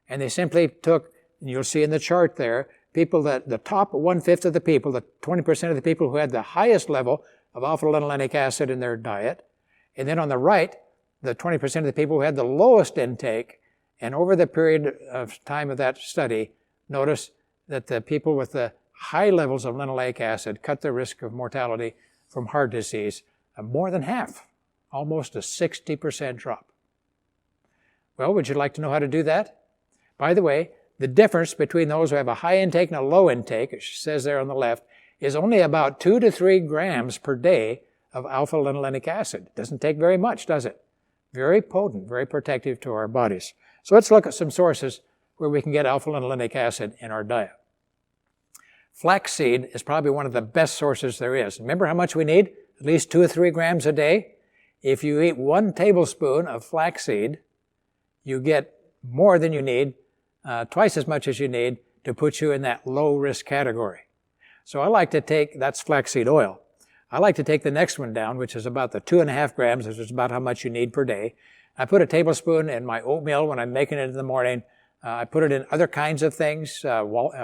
and they simply took, and you'll see in the chart there, people that the top 1/5 of the people, the 20% of the people who had the highest level of alpha-linolenic acid in their diet, and then on the right, the 20% of the people who had the lowest intake, and over the period of time of that study, notice that the people with the high levels of linoleic acid cut the risk of mortality from heart disease more than half, almost a 60% drop. Well, would you like to know how to do that? By the way, the difference between those who have a high intake and a low intake, as it says there on the left, is only about 2 to 3 grams per day of alpha-linolenic acid. It doesn't take very much, does it? Very potent, very protective to our bodies. So let's look at some sources where we can get alpha-linolenic acid in our diet. Flaxseed is probably one of the best sources there is. Remember how much we need? At least 2 or 3 grams a day. If you eat 1 tablespoon of flaxseed, you get more than you need, twice as much as you need to put you in that low risk category. So I like to take, that's flaxseed oil. I like to take the next one down, which is about the 2.5 grams, which is about how much you need per day. I put a tablespoon in my oatmeal when I'm making it in the morning. I put it in other kinds of things. I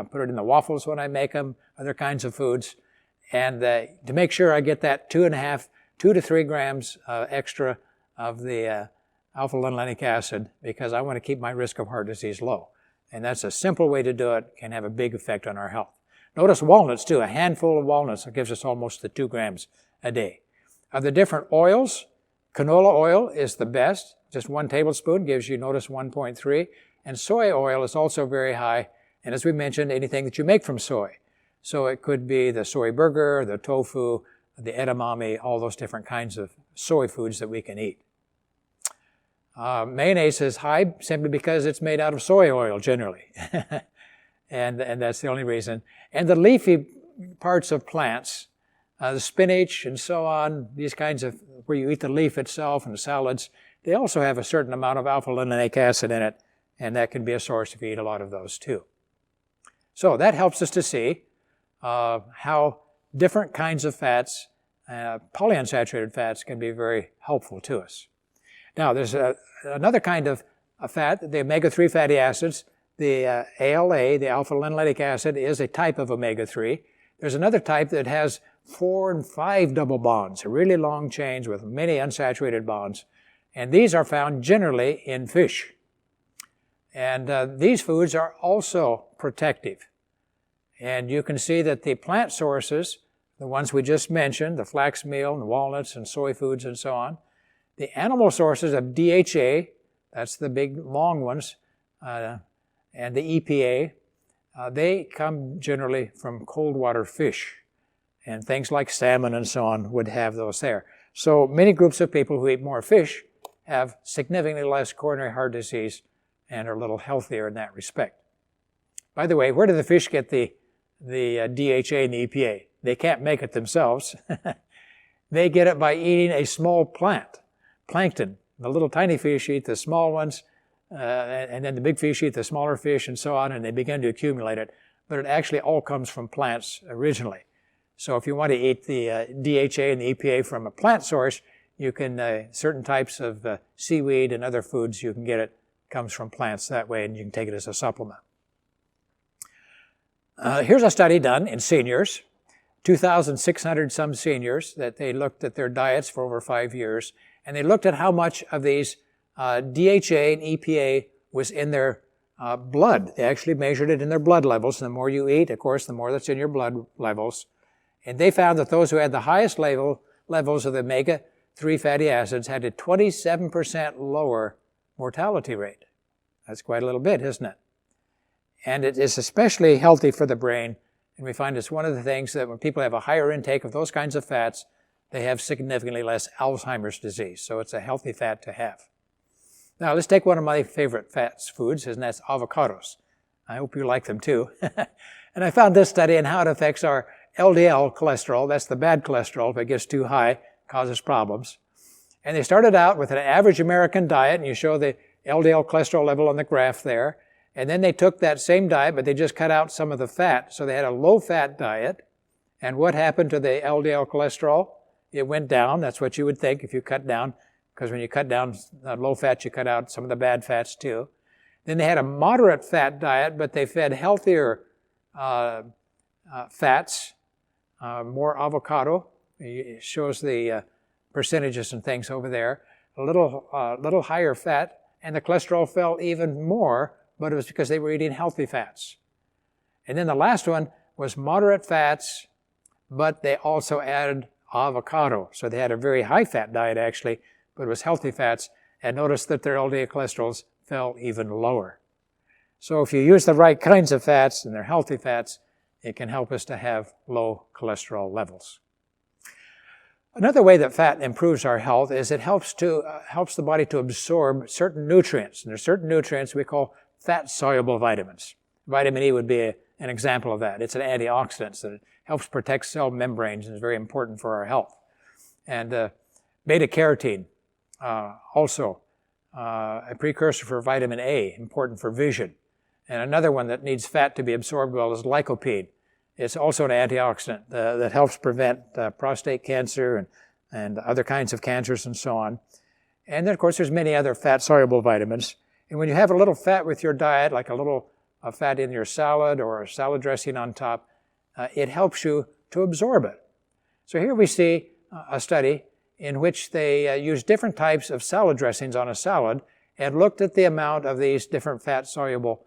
put it in the waffles when I make them, other kinds of foods. And to make sure I get that 2 to 3 grams extra of the alpha-linolenic acid, because I want to keep my risk of heart disease low. And that's a simple way to do it, can have a big effect on our health. Notice walnuts too, a handful of walnuts that gives us almost the 2 grams a day. Of the different oils, canola oil is the best. Just 1 tablespoon gives you, notice, 1.3. And soy oil is also very high. And as we mentioned, anything that you make from soy. So it could be the soy burger, the tofu, the edamame, all those different kinds of soy foods that we can eat. Mayonnaise is high simply because it's made out of soy oil generally. and that's the only reason. And the leafy parts of plants, the spinach and so on, these kinds of, where you eat the leaf itself and salads, they also have a certain amount of alpha-linolenic acid in it, and that can be a source if you eat a lot of those too. So that helps us to see how different kinds of fats, polyunsaturated fats, can be very helpful to us. Now, there's another kind of fat, the omega-3 fatty acids. The ALA, the alpha-linolenic acid, is a type of omega-3. There's another type that has 4 and 5 double bonds, really long chains with many unsaturated bonds. And these are found generally in fish. And these foods are also protective. And you can see that the plant sources, the ones we just mentioned, the flax meal and the walnuts and soy foods and so on, the animal sources of DHA, that's the big long ones, and the EPA, they come generally from cold water fish. And things like salmon and so on would have those there. So many groups of people who eat more fish have significantly less coronary heart disease and are a little healthier in that respect. By the way, where do the fish get the DHA and the EPA? They can't make it themselves. They get it by eating a small plant, plankton. The little tiny fish eat the small ones, and then the big fish eat the smaller fish and so on, and they begin to accumulate it. But it actually all comes from plants originally. So if you want to eat the DHA and the EPA from a plant source, you can, certain types of seaweed and other foods, you can get it, comes from plants that way, and you can take it as a supplement. Here's a study done in seniors, 2,600 some seniors, that they looked at their diets for over 5 years, and they looked at how much of these DHA and EPA was in their blood. They actually measured it in their blood levels. And the more you eat, of course, the more that's in your blood levels. And they found that those who had the highest levels of the omega-3 fatty acids had a 27% lower mortality rate. That's quite a little bit, isn't it? And it is especially healthy for the brain. And we find it's one of the things that when people have a higher intake of those kinds of fats, they have significantly less Alzheimer's disease. So it's a healthy fat to have. Now let's take one of my favorite foods, and that's avocados. I hope you like them too. And I found this study on how it affects our LDL cholesterol. That's the bad cholesterol. If it gets too high, it causes problems. And they started out with an average American diet, and you show the LDL cholesterol level on the graph there. And then they took that same diet, but they just cut out some of the fat. So they had a low-fat diet. And what happened to the LDL cholesterol? It went down. That's what you would think if you cut down, because when you cut down low fat, you cut out some of the bad fats too. Then they had a moderate fat diet, but they fed healthier fats, more avocado. It shows the percentages and things over there. A little higher fat, and the cholesterol fell even more, but it was because they were eating healthy fats. And then the last one was moderate fats, but they also added avocado. So they had a very high fat diet actually, but it was healthy fats, and notice that their LDL cholesterols fell even lower. So if you use the right kinds of fats, and they're healthy fats, it can help us to have low cholesterol levels. Another way that fat improves our health is it helps the body to absorb certain nutrients. And there's certain nutrients we call fat-soluble vitamins. Vitamin E would be an example of that. It's an antioxidant, so it helps protect cell membranes and is very important for our health. And beta-carotene, also a precursor for vitamin A, important for vision. And another one that needs fat to be absorbed well is lycopene. It's also an antioxidant that helps prevent prostate cancer and other kinds of cancers and so on. And then, of course, there's many other fat-soluble vitamins. And when you have a little fat with your diet, like a little fat in your salad or a salad dressing on top, it helps you to absorb it. So here we see a study in which they used different types of salad dressings on a salad and looked at the amount of these different fat-soluble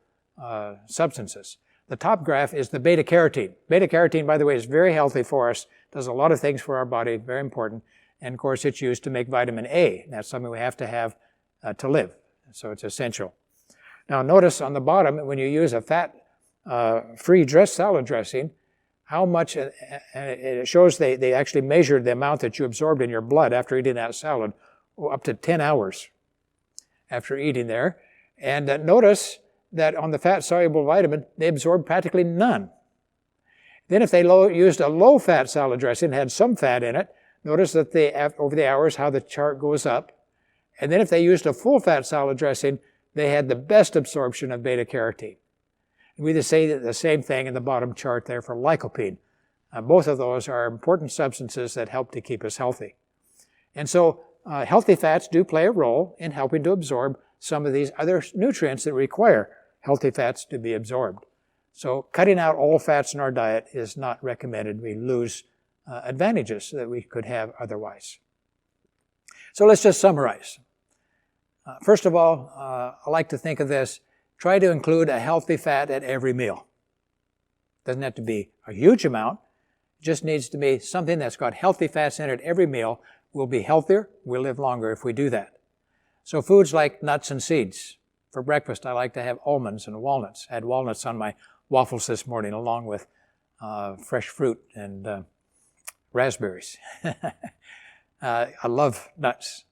substances. The top graph is the beta-carotene. Beta-carotene, by the way, is very healthy for us, does a lot of things for our body, very important. And, of course, it's used to make vitamin A. That's something we have to have to live, so it's essential. Now, notice on the bottom, when you use a fat-free salad dressing, how much, it shows they actually measured the amount that you absorbed in your blood after eating that salad, up to 10 hours after eating there. And notice that on the fat-soluble vitamin, they absorbed practically none. Then if they used a low-fat salad dressing, had some fat in it, notice that over the hours how the chart goes up. And then if they used a full-fat salad dressing, they had the best absorption of beta-carotene. We just say the same thing in the bottom chart there for lycopene. Both of those are important substances that help to keep us healthy. And so healthy fats do play a role in helping to absorb some of these other nutrients that require healthy fats to be absorbed. So cutting out all fats in our diet is not recommended. We lose advantages that we could have otherwise. So let's just summarize. First of all, I like to think of this. Try to include a healthy fat at every meal. Doesn't have to be a huge amount. It just needs to be something that's got healthy fats in it at every meal. We'll be healthier. We'll live longer if we do that. So foods like nuts and seeds. For breakfast, I like to have almonds and walnuts. I had walnuts on my waffles this morning along with fresh fruit and raspberries. I love nuts.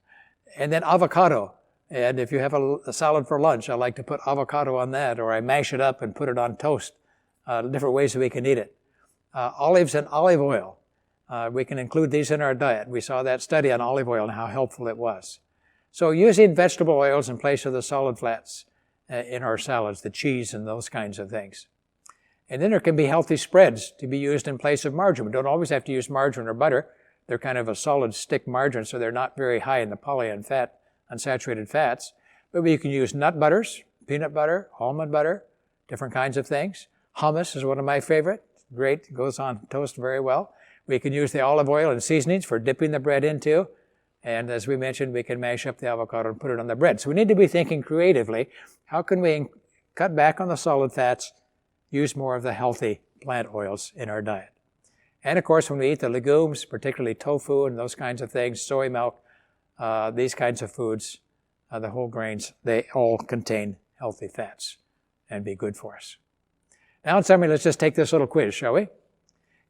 And then avocado. And if you have a salad for lunch, I like to put avocado on that, or I mash it up and put it on toast. Different ways that we can eat it. Olives and olive oil. We can include these in our diet. We saw that study on olive oil and how helpful it was. So using vegetable oils in place of the solid fats in our salads, the cheese and those kinds of things. And then there can be healthy spreads to be used in place of margarine. We don't always have to use margarine or butter. They're kind of a solid stick margarine, so they're not very high in the polyunsaturated fats. But you can use nut butters, peanut butter, almond butter, different kinds of things. Hummus is one of my favorite. Great, goes on toast very well. We can use the olive oil and seasonings for dipping the bread into. And as we mentioned, we can mash up the avocado and put it on the bread. So we need to be thinking creatively, how can we cut back on the solid fats, use more of the healthy plant oils in our diet? And of course, when we eat the legumes, particularly tofu and those kinds of things, soy milk, these kinds of foods, the whole grains, they all contain healthy fats and be good for us. Now in summary, let's just take this little quiz, shall we?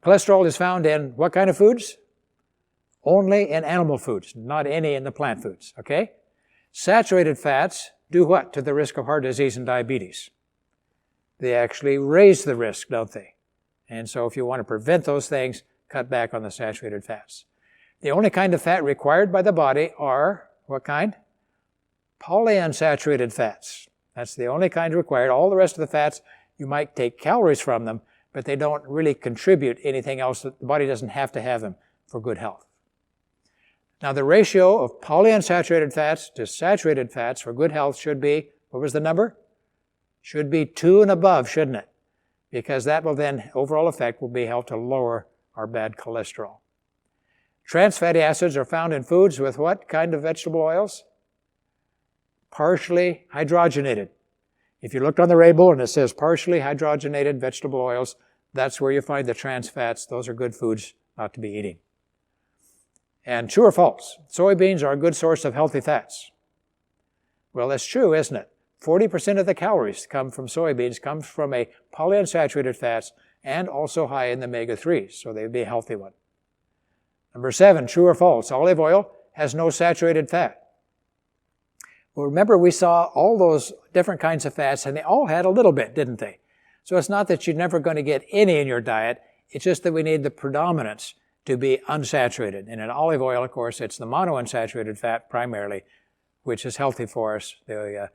Cholesterol is found in what kind of foods? Only in animal foods, not any in the plant foods, okay? Saturated fats do what to the risk of heart disease and diabetes? They actually raise the risk, don't they? And so if you want to prevent those things, cut back on the saturated fats. The only kind of fat required by the body are, what kind? Polyunsaturated fats. That's the only kind required. All the rest of the fats, you might take calories from them, but they don't really contribute anything else. The body doesn't have to have them for good health. Now the ratio of polyunsaturated fats to saturated fats for good health should be, what was the number? Should be 2 and above, shouldn't it? Because that will then, overall effect will be help to lower our bad cholesterol. Trans fatty acids are found in foods with what kind of vegetable oils? Partially hydrogenated. If you looked on the label and it says partially hydrogenated vegetable oils, that's where you find the trans fats. Those are good foods not to be eating. And true or false? Soybeans are a good source of healthy fats. Well, that's true, isn't it? 40% of the calories come from soybeans, comes from a polyunsaturated fats and also high in the omega-3s, so they'd be a healthy one. Number 7, true or false? Olive oil has no saturated fat. Well, remember we saw all those different kinds of fats and they all had a little bit, didn't they? So it's not that you're never going to get any in your diet, it's just that we need the predominance to be unsaturated. And in olive oil, of course, it's the monounsaturated fat primarily, which is healthy for us, the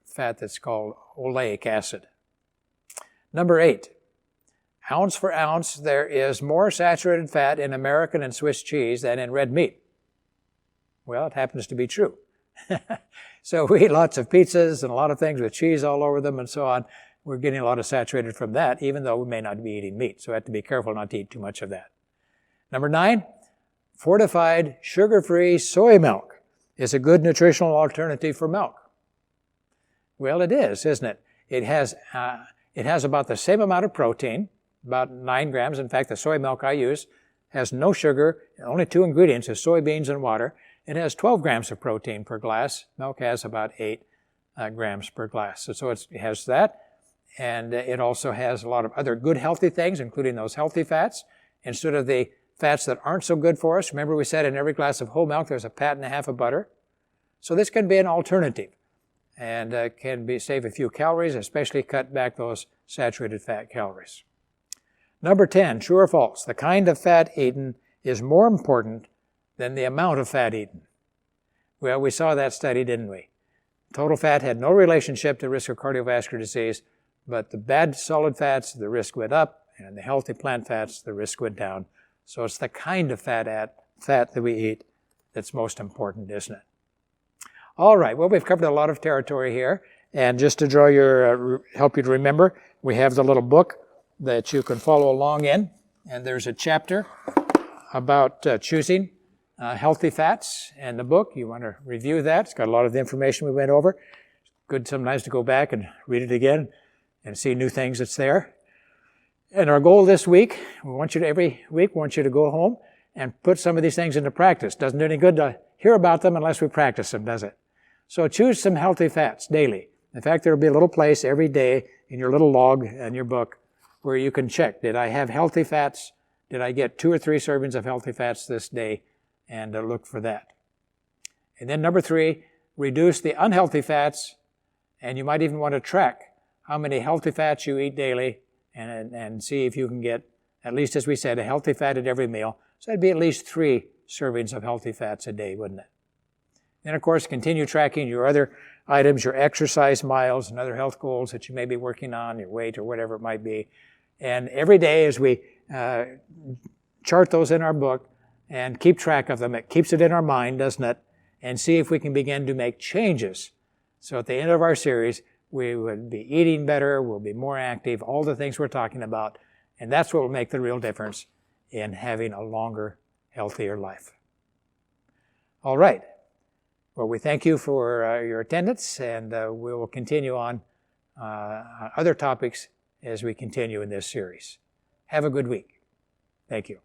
fat that's called oleic acid. Number 8, ounce for ounce, there is more saturated fat in American and Swiss cheese than in red meat. Well, it happens to be true. So we eat lots of pizzas and a lot of things with cheese all over them and so on. We're getting a lot of saturated from that, even though we may not be eating meat. So we have to be careful not to eat too much of that. Number 9, fortified sugar-free soy milk is a good nutritional alternative for milk. Well, it is, isn't it? It has about the same amount of protein, about 9 grams. In fact, the soy milk I use has no sugar, only 2 ingredients, is soybeans and water. It has 12 grams of protein per glass. Milk has about 8 grams per glass. So it has that, and it also has a lot of other good healthy things, including those healthy fats, instead of the fats that aren't so good for us. Remember we said in every glass of whole milk there's a pat and a half of butter. So this can be an alternative and can save a few calories, especially cut back those saturated fat calories. Number 10, true or false? The kind of fat eaten is more important than the amount of fat eaten. Well, we saw that study, didn't we? Total fat had no relationship to risk of cardiovascular disease, but the bad solid fats, the risk went up, and the healthy plant fats, the risk went down. So it's the kind of fat that we eat that's most important, isn't it? All right, well, we've covered a lot of territory here, and just to draw help you to remember, we have the little book that you can follow along in, and there's a chapter about choosing healthy fats in the book. You want to review that. It's got a lot of the information we went over. Good sometimes to go back and read it again and see new things that's there. And our goal this week, every week, we want you to go home and put some of these things into practice. Doesn't do any good to hear about them unless we practice them, does it? So choose some healthy fats daily. In fact, there will be a little place every day in your little log in your book where you can check, did I have healthy fats? Did I get 2 or 3 servings of healthy fats this day? And look for that. And then number 3, reduce the unhealthy fats, and you might even want to track how many healthy fats you eat daily and see if you can get, at least as we said, a healthy fat at every meal. So that'd be at least 3 servings of healthy fats a day, wouldn't it? Then, of course, continue tracking your other items, your exercise miles and other health goals that you may be working on, your weight or whatever it might be. And every day as we chart those in our book and keep track of them. It keeps it in our mind, doesn't it? And see if we can begin to make changes. So at the end of our series, we would be eating better, we'll be more active, all the things we're talking about, and that's what will make the real difference in having a longer, healthier life. All right. Well, we thank you for your attendance, and we will continue on other topics as we continue in this series. Have a good week. Thank you.